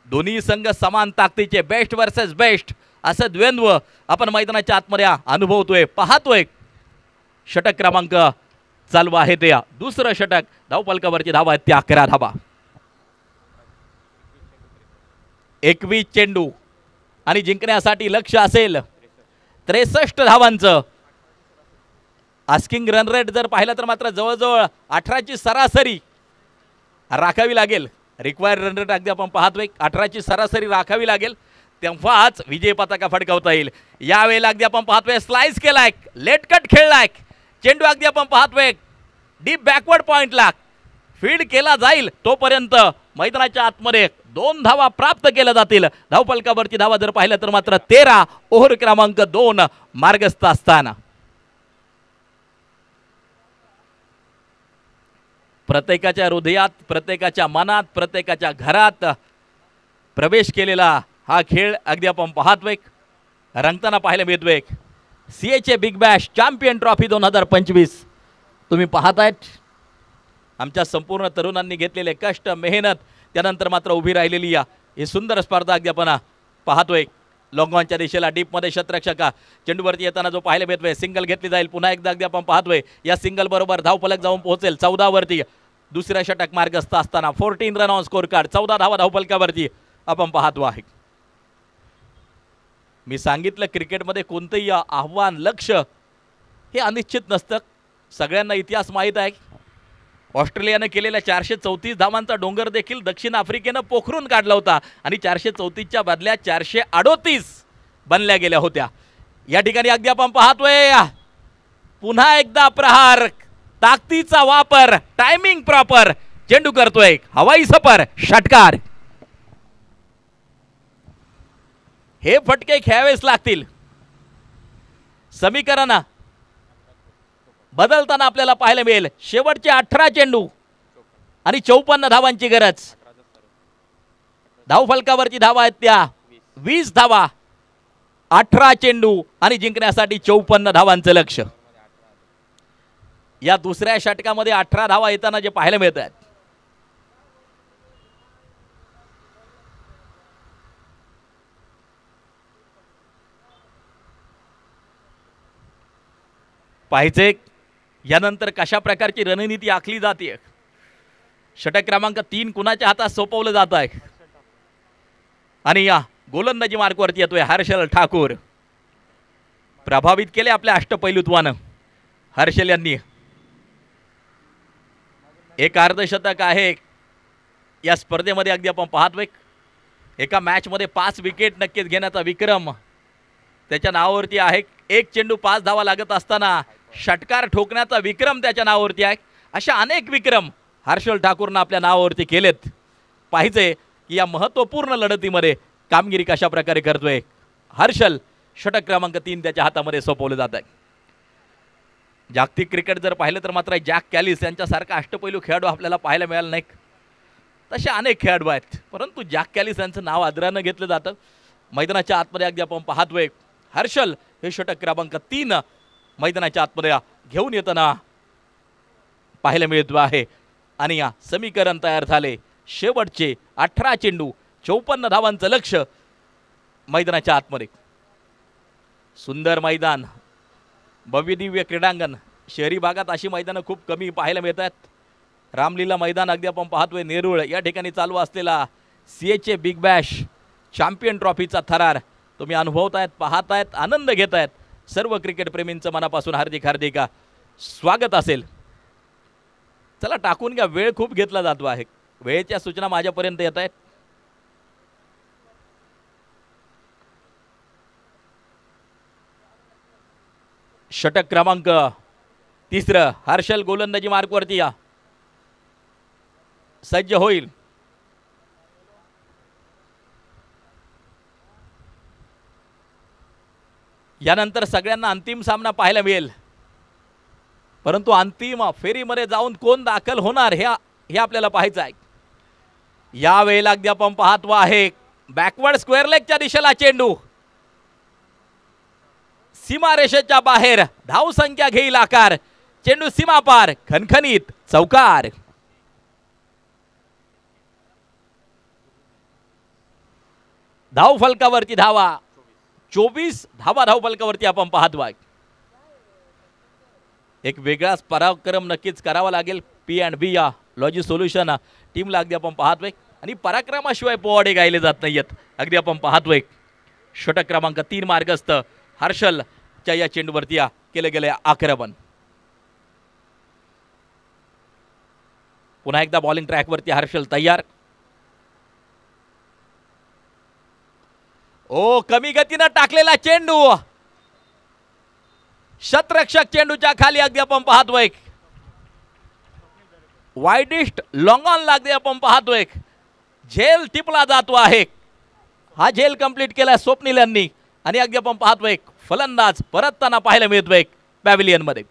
दोन्ही संघ समान ताकदीचे, बेस्ट वर्सेस बेस्ट असं द्वंद्व आपण मैदानाच्या आतमध्ये अनुभवतोय, पाहतोय. षटक क्रमांक चालू आहे ते दुसरं षटक. धावफलकावरची धावा आहेत त्या 11 धावा. 21 चेंडू आणि जिंकण्यासाठी लक्ष असेल 63 धावांचं. आस्किंग रन रेट जर पाहिलं तर मात्र जवळजवळ 18ची सरासरी राखावी लागेल. रिक्वायर्ड रन रेट अगदी आपण पाहतोय 18ची सरासरी राखावी लागेल. तेव्हाच विजय पताका फडकवता येईल. यावेळेला अगदी आपण पाहतोय स्लाइस केलाय, लेट कट खेळलाय, चेंडू अगदी आपण पाहतोय डीप बॅकवर्ड पॉइंटला फील्ड केला जाईल तोपर्यंत मैदानाच्या आतमध्ये 2 धावा प्राप्त केल्या जातील. धावफलकावरची धावा जर पाहिलं तर मात्र 13 ओव्हर क्रमांक 2 मार्गस्थ असताना प्रत्येकाच्या हृदयात, प्रत्येकाच्या मनात, प्रत्येकाच्या घरात प्रवेश केलेला हा खेळ अगदी आपण पाहतोय, रंगताना पाहायला मिळतोय. CHA big Bash champion trophy 2025 तुम्ही पाहतायत. आमच्या संपूर्ण तरुणांनी घेतलेले कष्ट, मेहनत, त्यानंतर मात्र उभी राहिलेली ही सुंदर स्पर्धा अगदी आपण पाहतोय. लॉंगॉनच्या दिशेला डीपमध्ये शतरक्षका चेंडूवरती येताना जो पाहायला मिळतोय, सिंगल घेतली जाईल. पुन्हा एकदा अगदी आपण पाहतोय या सिंगल बरोबर धावफलक जाऊन पोहोचेल 14 वरती. दुसऱ्या षटक मार्गस्थ असताना 14 रन ऑन स्कोर कार्ड, 14 धावा धावफलकावरती आपण पाहतो आहे. मी सांगितलं क्रिकेटमध्ये कोणतंही आव्हान, लक्ष हे अनिश्चित नसतं. सगळ्यांना इतिहास माहीत आहे. ऑस्ट्रेलियानं केलेल्या 434 धावांचा डोंगर देखील दक्षिण आफ्रिकेनं पोखरून काढला होता आणि 434च्या बदल्या 438 बनल्या गेल्या होत्या. या ठिकाणी अगदी आपण पाहतोय पुन्हा एकदा प्रहार, ताकदीचा वापर, टायमिंग प्रॉपर, चेंडू करतोय हवाई सफर, षटकार. हे फटके खेळावेच लागतील. समीकरण बदलताना आपल्याला पाहायला मिळेल. शेवटचे 18 चेंडू आणि 54 धावांची गरज. धावफलकावरची धावा आहेत त्या 20 धावा, 18 चेंडू आणि जिंकण्यासाठी 54 धावांचं लक्ष. या दुसऱ्या षटकामध्ये 18 धावा येताना जे पाहायला मिळत आहेत. पाहिजे यानंतर कशा प्रकारची रणनीती आखली जाते. षटक क्रमांक 3 कुणाच्या हातात सोपवलं जात आहे आणि या गोलंदाजी मार्कवरती येतोय हर्षल ठाकूर. प्रभावित केले आपल्या अष्टपैलुत्वानं हर्षल यांनी. एक अर्धशतक आहे या स्पर्धेमध्ये अगदी आपण पाहतोय. एका मॅचमध्ये 5 विकेट नक्कीच घेण्याचा विक्रम त्याच्या नावावरती आहे. एक चेंडू 5 धावा लागत असताना षटकार ठोकण्याचा विक्रम त्याच्या नावावरती आहे. अशा अनेक विक्रम हर्षल ठाकूरनं आपल्या नावावरती केलेत. पाहिजे की या महत्त्वपूर्ण लढतीमध्ये कामगिरी कशा प्रकारे करतोय हर्षल. षटक क्रमांक 3 त्याच्या हातामध्ये सोपवलं जात आहे. जागतिक क्रिकेट जर पाहिलं तर मात्र जॅक कॅलिस यांच्यासारखा अष्टपैलू खेळाडू आपल्याला पाहायला मिळाला नाही. तसे अनेक खेळाडू आहेत, परंतु जॅक कॅलिस यांचं नाव आदरानं घेतलं जातं. मैदानाच्या आतमध्ये अगदी आपण पाहतोय हर्षल हे षटक क्रमांक 3 मैदानाच्या आतमध्ये घेऊन येताना पाहायला मिळतो आहे. आणि या समीकरण तयार झाले. शेवटचे 18 चेंडू 54 धावांचं लक्ष मैदानाच्या आतमध्ये. सुंदर मैदान, भव्य दिव्य क्रीडांगण. शहरी भागात अशी मैदानं खूप कमी पाहायला मिळतात. रामलीला मैदान अगदी आपण पाहतोय नेरूळ या ठिकाणी चालू असलेला CHA बिग बॅश चॅम्पियन ट्रॉफीचा थरार तुम्ही अनुभवतायत, पाहतायत, आनंद घेतायत. सर्व क्रिकेट प्रेमींचं मनापासून हार्दिक हार्दिक स्वागत असेल. चला टाकून घ्या, वेळ खूप घेतला जातो आहे. वेळेच्या सूचना माझ्यापर्यंत येत आहेत. षटक क्रमांक 3 हर्षल गोलंदाजी मार्कवरती सज्ज होईल. यानंतर सगळ्यांना अंतिम सामना पाहायला मिळेल, परंतु अंतिम फेरीमध्ये जाऊन कोण दाखल होणार हे आपल्याला पाहायचं आहे. यावेळेला अगदी आपण पाहतो आहे बॅकवर्ड स्क्वेअर लेगच्या दिशेला चेंडू सीमारेषेच्या बाहेर, धावसंख्या घेईल आकार, चेंडू सीमा पार, खणखणीत चौकार. धाव फलकावरती धावा 24 धावा धाव फलकावरती आपण पाहतो आहे. एक वेगळाच पराक्रम नक्कीच करावा लागेल P&B या लॉजी सोल्युशन टीमला अगदी आपण पाहतोय. आणि पराक्रमाशिवाय पोवाडे गायले जात नाहीयेत अगदी आपण पाहतोय. षटक क्रमांक 3 मार्गस्थ हर्षलच्या या चेंडूवरती केले गेले आक्रमण. पुन्हा एकदा बॉलिंग ट्रॅकवरती हर्षल तयार. ओ कमी गतीनं टाकलेला चेंडू, शतरक्षक चेंडूच्या खाली अगदी आपण पाहतोय. वाईडिस्ट लॉंग ऑन लागते आपण पाहतोय. झेल टिपला जातो आहे. हा झेल कंप्लीट केला स्वप्नील यांनी आणि अगदी आपण पाहतोय फलंदाज परतताना पाहायला मिळतोय पॅव्हिलियन मध्ये.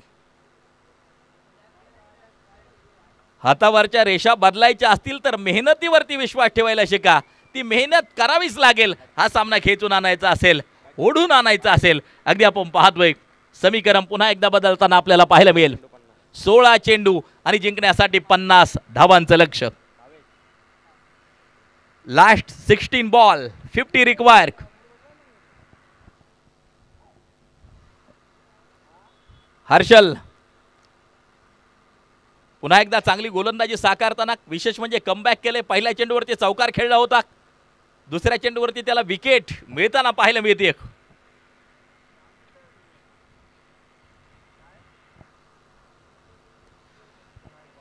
हातावरच्या रेषा बदलायच्या असतील तर मेहनतीवरती विश्वास ठेवायला शिका. ती मेहनत करावीच लागेल. हा सामना खेचून आणायचा असेल, ओढून आणायचा असेल. अगदी आपण पाहतोय समीकरण पुन्हा एकदा बदलताना आपल्याला पाहायला मिळेल. 16 चेंडू आणि जिंकण्यासाठी 50 धावांचं लक्ष. Last 16 ball 50 require. हर्षल पुन्हा एकदा चांगली गोलंदाजी साकारताना विशेष म्हणजे कमबॅक केले. पहिल्या चेंडूवरती चौकार खेळला होता, दुसऱ्या चेंडूवरती त्याला विकेट मिळताना पाहायला मिळते.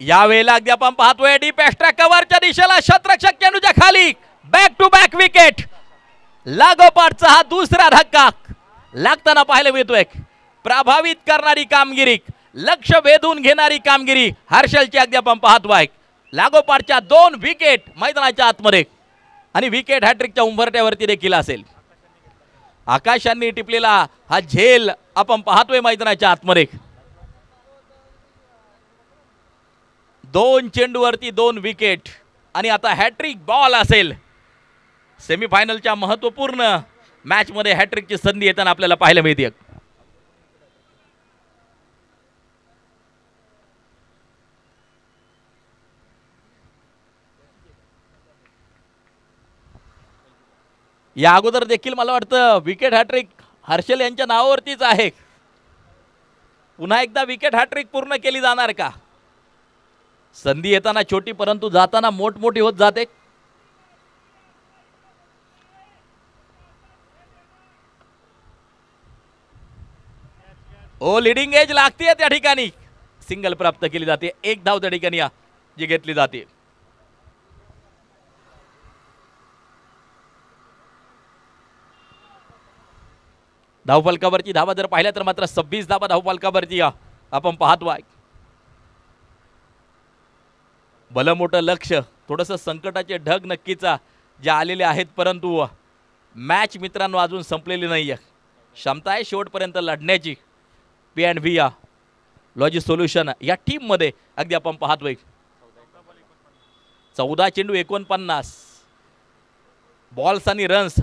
यावेळेला अगदी आपण पाहतोय डीप एक्स्ट्रा कव्हरच्या दिशेला शतरक्षक चेंडूच्या खाली बॅक टू बॅक विकेट. लागोपाठचा हा दुसरा धक्का लागताना पाहायला मिळतोय. प्रभावित करणारी कामगिरी, लक्ष वेधून घेणारी कामगिरी हर्षलची अगदी आपण पाहतोय. लागोपाठच्या 2 विकेट मैदानाच्या आतमध्ये आणि विकेट हॅट्रिकच्या उंबरट्यावरती देखील असेल. आकाशांनी टिपलेला हा झेल आपण पाहतोय मैदानाच्या आतमध्ये. 2 चेंडूवरती 2 विकेट आणि आता हॅट्रिक बॉल असेल. सेमीफायनलच्या महत्त्वपूर्ण मॅच मध्ये हॅट्रिकची संधी येताना आपल्याला पाहायला मिळते. या अगोदर देखील मला वाटतं विकेट हॅट्रिक हर्षल यांच्या नावावरतीच आहे. पुन्हा एकदा विकेट हॅट्रिक पूर्ण केली जाणार का? संधी येताना छोटी परंतु जाताना मोठमोठी होत जाते. ओ लिडिंग एज लागते त्या ठिकाणी. सिंगल प्राप्त केली जाते. 1 धाव त्या ठिकाणी जी घेतली जाते. धावफलकावरची धावा जर पाहिल्या तर मात्र 26 धावा धावफलकावरती आपण पाहतोय. भलं मोठं लक्ष, थोडंसं संकटाचे ढग नक्कीच जे आलेले आहेत, परंतु मॅच मित्रांनो अजून संपलेली नाही आहे. क्षमता आहे शेवटपर्यंत लढण्याची. P&V लॉजिक सोल्युशन या टीममध्ये अगदी आपण पाहतोय. 14 चेंडू 49 बॉल्स आणि रन्स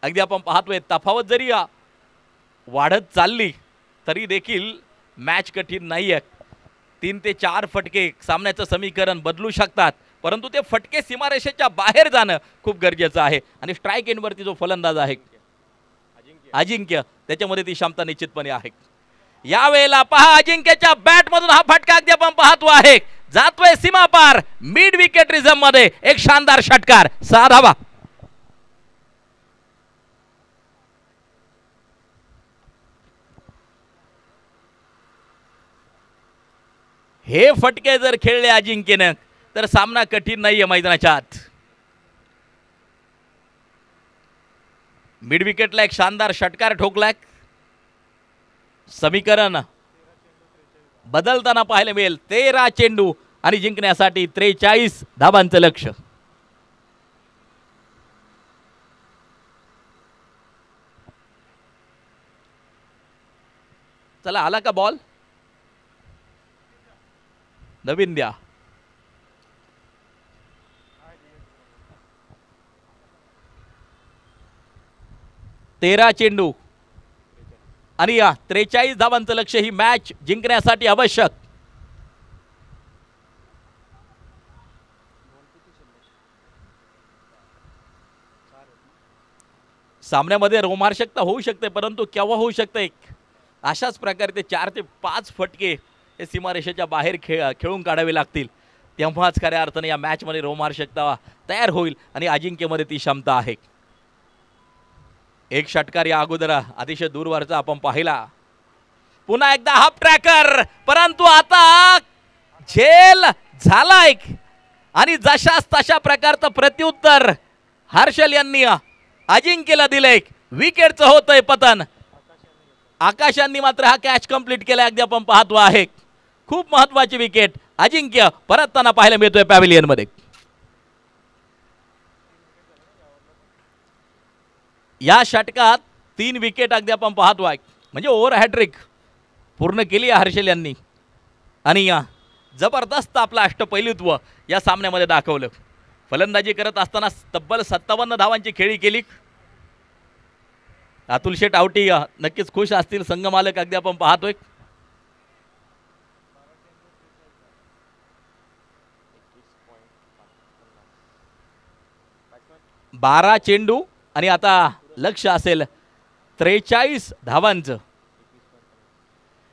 अगदी आपण पाहतोय. तफावत जरी वाढत चालली तरी देखील मॅच कठीण नाही आहे. 3 ते 4 फटके सामन्याचं समीकरण बदलू शकतात, परंतु ते फटके सीमारेषेच्या बाहेर जाणं खूप गरजेचं आहे. आणि स्ट्राईक एंडवरती जो फलंदाज आहे अजिंक्य, त्याच्यामध्ये ती क्षमता निश्चितपणे आहे. यावेळेला पहा अजिंक्यच्या बॅटमधून हा फटका अगदी आपण पाहतो आहे, जातोय सीमापार. मिड विकेट रिझम मध्ये एक शानदार षटकार. 6 धावा. हे फटके जर खेळले अजिंक्यनं तर सामना कठीण नाहीये मैदानाच्या आत. मिड विकेटला एक शानदार षटकार ठोकलाय. समीकरण बदलताना पाहायला मिळेल. 13 चेंडू आणि जिंकण्यासाठी 43 धावांचं लक्ष. चला आला का बॉल? नवीन द्या. तेरा चेंडू आणि 43 धावांचं लक्ष. ही मॅच जिंकण्यासाठी आवश्यक. सामन्यामध्ये रोमांचकता होऊ शकते, परंतु केव्हा होऊ शकते? अशाच प्रकारे ते 4 ते 5 फटके हे सीमारेषेच्या बाहेर खेळून काढावे लागतील, तेव्हाच खऱ्या अर्थाने या मॅचमध्ये रोमांचकता तयार होईल आणि अजिंक्यमध्ये ती क्षमता आहे. एक षटकार या अगोदर अतिशय दूरवरचा आपण पाहिला. पुन्हा एकदा हाफ ट्रॅकर, परंतु आता झेल झालाय आणि जशाच तशा प्रकारचं प्रत्युत्तर हर्षल यांनी अजिंक्यला दिलंय. विकेटचं होतंय पतन. आकाशांनी मात्र हा कॅच कंप्लीट केला. अगदी आपण पाहतो आहे खूप महत्वाची विकेट. अजिंक्य परतताना पाहायला मिळतोय पॅव्हिलियन मध्ये. या षटकात 3 विकेट अगदी आपण पाहतो आहे. म्हणजे ओव्हर हॅट्रिक पूर्ण केली आहे हर्षल यांनी आणि जबरदस्त आपलं अष्टपैलुत्व या सामन्यामध्ये दाखवलं. फलंदाजी करत असताना तब्बल 57 धावांची खेळी केली. अतुल शेठ आवटी नक्कीच खुश असतील संघमालक. अगदी आपण पाहतोय 12 चेंडू आणि आता लक्ष असेल 43 धावांचं.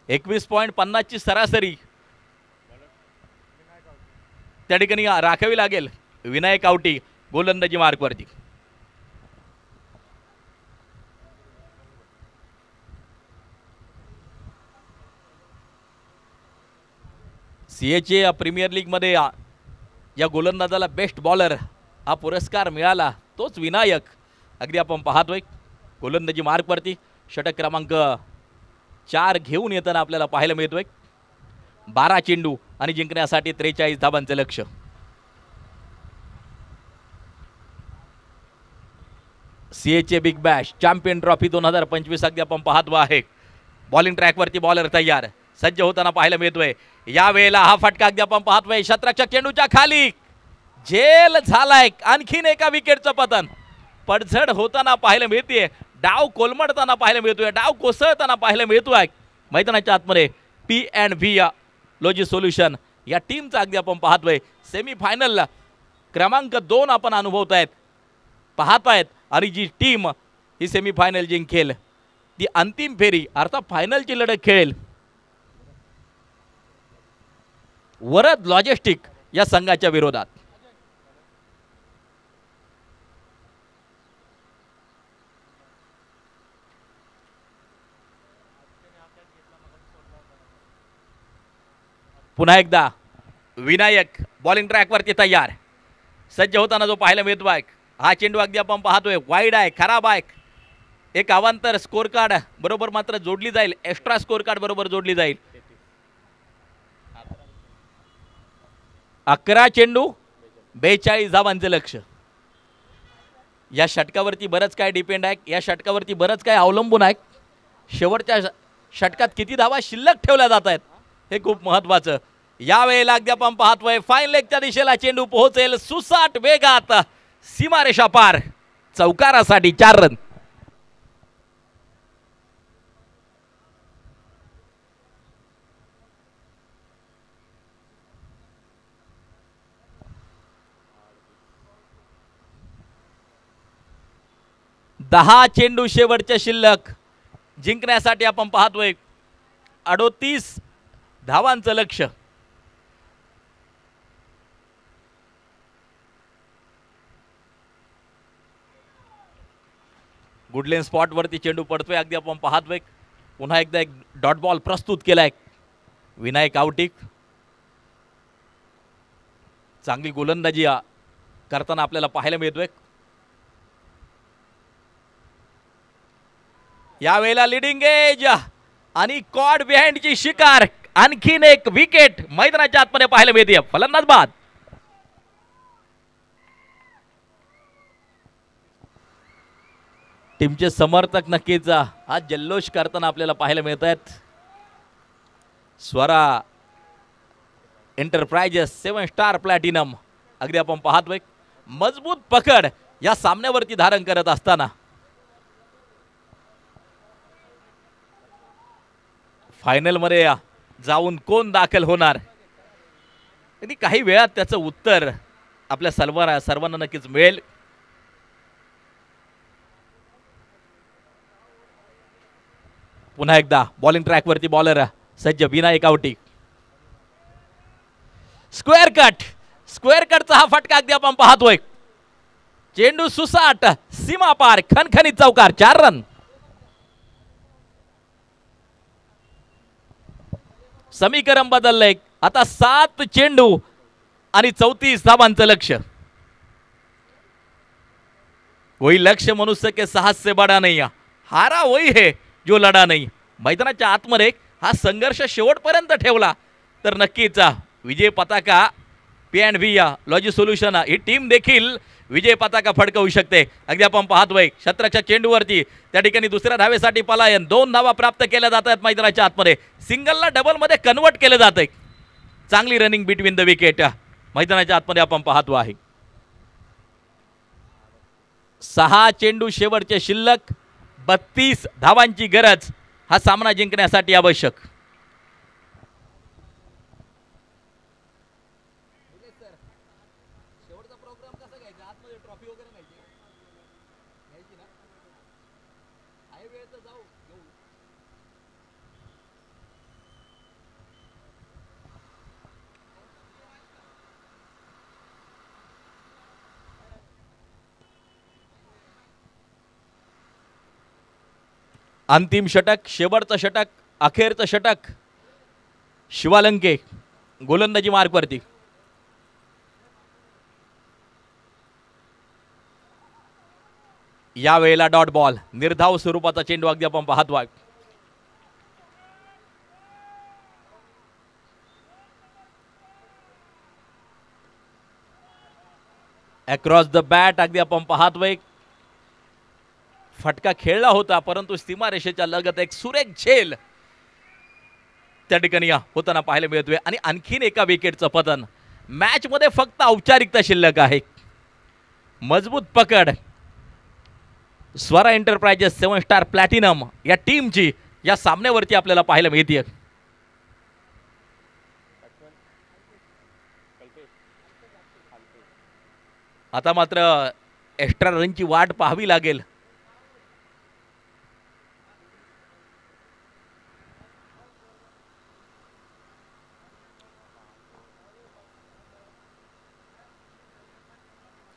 21.50 ची सरासरी त्या ठिकाणी राखावी लागेल विनायक आवटी गोलंदाजी मार्कवरती. सीएचे प्रीमियर लीग मध्ये या गोलंदाजाला बेस्ट बॉलर हा पुरस्कार मिळाला तोच विनायक. अगदी आपण पाहतोय गोलंदाजी मार्कवरती षटक क्रमांक 4 घेऊन येताना आपल्याला पाहायला मिळतोय. 12 चेंडू आणि जिंकण्यासाठी 43 धावांचं लक्ष्य. सीएचे बिग बॅश चॅम्पियन ट्रॉफी 2025 अगदी आपण पाहतो आहे. बॉलिंग ट्रॅकवरती बॉलर तयार सज्ज होताना पाहायला मिळतोय. या वेळेला हा फटका अगदी आपण पाहतोय शतरक्षक चेंडूच्या खाली झेल झालाय. आणखीन एका विकेटचं पतन. पडझड होताना पाहायला मिळते. डाव कोलमडताना पाहायला मिळतोय. डाव कोसळताना पाहायला मिळतोय. मैदानाच्या आतमध्ये P&V लॉजी सोल्युशन या टीमचा अगदी आपण पाहतोय. सेमीफायनल क्रमांक 2 आपण अनुभवतायत पाहतायत आणि जी टीम ही सेमीफायनल जिंकेल ती अंतिम फेरी अर्थात फायनलची लढत खेळेल. वरद लॉजिस्टिक या संघाच्या विरोधात. पुन्हा एकदा विनायक बॉलिंग ट्रॅकवरती तयार सज्ज होताना जो पाहायला मिळतो आहे. हा चेंडू अगदी आपण पाहतोय वाईड आहे खराब आहे. एक अवांतर स्कोर कार्ड बरोबर मात्र जोडली जाईल. एक्स्ट्रा स्कोर कार्ड बरोबर जोडली जाईल. 11 चेंडू 42 धावांचं लक्ष. या षटकावरती बरंच काय डिपेंड आहे. या षटकावरती बरंच काय अवलंबून आहे. शेवटच्या षटकात किती धावा शिल्लक ठेवल्या जात आहेत हे खूप महत्वाचं. या वेळेला अगदी आपण पाहतोय फाईन लेगच्या दिशेला चेंडू पोहोचेल सुसाट वेगात सीमारेषा पार. चौकारासाठी 4 रन. दहा चेंडू शेवटच्या शिल्लक. जिंकण्यासाठी आपण पाहतोय 38 धावांचं लक्ष्य. गुडलेन स्पॉट वरती चेंडू पडतोय अगदी आपण पाहतोय. पुन्हा एकदा एक डॉट बॉल प्रस्तुत केलाय विनायक आवटी. चांगली गोलंदाजी करताना आपल्याला पाहायला मिळतोय. यावेळेला लिडिंग एज आणि कॉड बिहाइंडची शिकार. आणखीन एक विकेट मैदानाच्या आतमध्ये पाहायला मिळते. फलंदाज बाद. टीमचे समर्थक नक्कीच हा जल्लोष करताना आपल्याला पाहायला मिळत आहेत. स्वरा एंटरप्राइजेस 7 स्टार प्लॅटिनम अगदी आपण पाहतोय मजबूत पकड या सामन्यावरती धारण करत असताना फायनल मध्ये जाऊन कोण दाखल होणार आणि काही वेळात त्याचं उत्तर आपल्या सर्वांना नक्कीच मिळेल. पुन्हा एकदा बॉलिंग ट्रॅक वरती बॉलर सज्ज विनायक आवटी. स्क्वेअर कटचा हा फटका अगदी आपण पाहतोय. चेंडू सुसाट सीमा पार खणखणीत चौकार. 4 रन. समीकरण बदललंय. आता 7 चेंडू आणि 34 धावांचं लक्ष्य. वही लक्ष्य मनुष्य के साहस से बडा नहीं, हारा वही है जो लढा नाही. मैदानाच्या आतमध्ये हा संघर्ष शेवटपर्यंत ठेवला तर नक्कीच विजय पताका P&V लॉजी सोल्युशन ही टीम देखील विजय पताका फडकवू शकते. अगदी आपण पाहतोय शतरक्षक चेंडूवरती त्या ठिकाणी दुसऱ्या धावेसाठी पलायन. 2 धावा प्राप्त केल्या जात आहेत मैदानाच्या आतमध्ये. सिंगलला डबलमध्ये कन्वर्ट केलं जात आहे. चांगली रनिंग बिटवीन द विकेट मैदानाच्या आतमध्ये आपण पाहतो आहे. 6 चेंडू शेवटचे शिल्लक, 32 धावांची गरज हा सामना जिंकण्यासाठी आवश्यक. अंतिम षटक, शेवटचं षटक, अखेरचं षटक. शिवालंके गोलंदाजी मार्कवरती. यावेळेला डॉट बॉल, निर्धाव स्वरूपाचा चेंडू अगदी आपण पाहतोय. अक्रॉस द बॅट अगदी आपण पाहतोय. फटका खेळला होता परंतु सीमारेषेच्या लगत एक सुरेख झेल त्या ठिकाणी होताना पाहायला मिळतोय. आणि आणखीन एका विकेटचं पतन. मॅच मध्ये फक्त औपचारिकता शिल्लक आहे. मजबूत पकड स्वरा एंटरप्राइजेस 7 स्टार प्लॅटिनम या टीमची या सामन्यावरती आपल्याला पाहायला मिळते. आता मात्र एक्स्ट्रा रनची वाट पाहावी लागेल.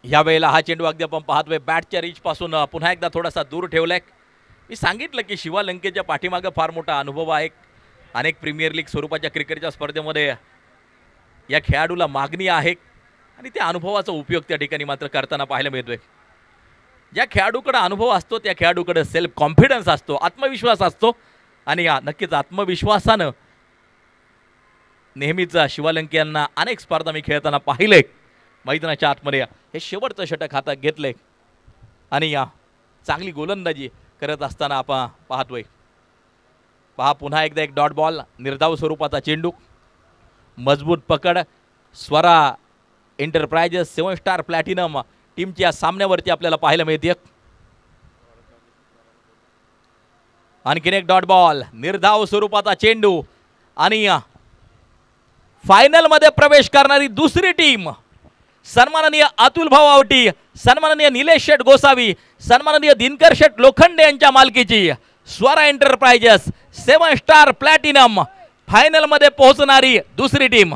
यावेळेला हा चेंडू अगदी आपण पाहतोय बॅटच्या रीच पासून पुन्हा एकदा थोडासा दूर ठेवलाय. मी सांगितलं की शिवालंकेच्या पाठीमागे फार मोठा अनुभव आहे. अनेक प्रीमियर लीग स्वरूपाच्या क्रिकेटच्या स्पर्धेमध्ये या खेळाडूला मागणी आहे आणि त्या अनुभवाचा उपयोग त्या ठिकाणी मात्र करताना पाहायला मिळतोय. ज्या खेळाडूकडे अनुभव असतो त्या खेळाडूकडे सेल्फ कॉन्फिडन्स असतो, आत्मविश्वास असतो आणि नक्कीच आत्मविश्वासानं नेहमीच शिवालंके यांना अनेक स्पर्धा मी खेळताना पाहिले. मैदानाच्या आतमध्ये हे शेवटचं षटक हातात घेतले आणि चांगली गोलंदाजी करत असताना आपण पाहतोय. पहा पुन्हा एकदा एक डॉट बॉल, निर्धाव स्वरूपाचा चेंडू, मजबूत पकड. स्वरा एंटरप्राइजेस 7 स्टार प्लॅटिनम टीमच्या या सामन्यावरती आपल्याला पाहायला मिळते. आणखीन एक डॉट बॉल, निर्धाव स्वरूपाचा चेंडू आणि फायनल मध्ये प्रवेश करणारी दुसरी टीम सन्माननीय अतुल भाऊ आवटी, सन्माननीय निलेश शेठ गोसावी, सन्माननीय दिनकर शेठ लोखंडे यांच्या मालकीची Swara enterprises 7 star platinum final मध्ये पोहोचणारी दुसरी टीम.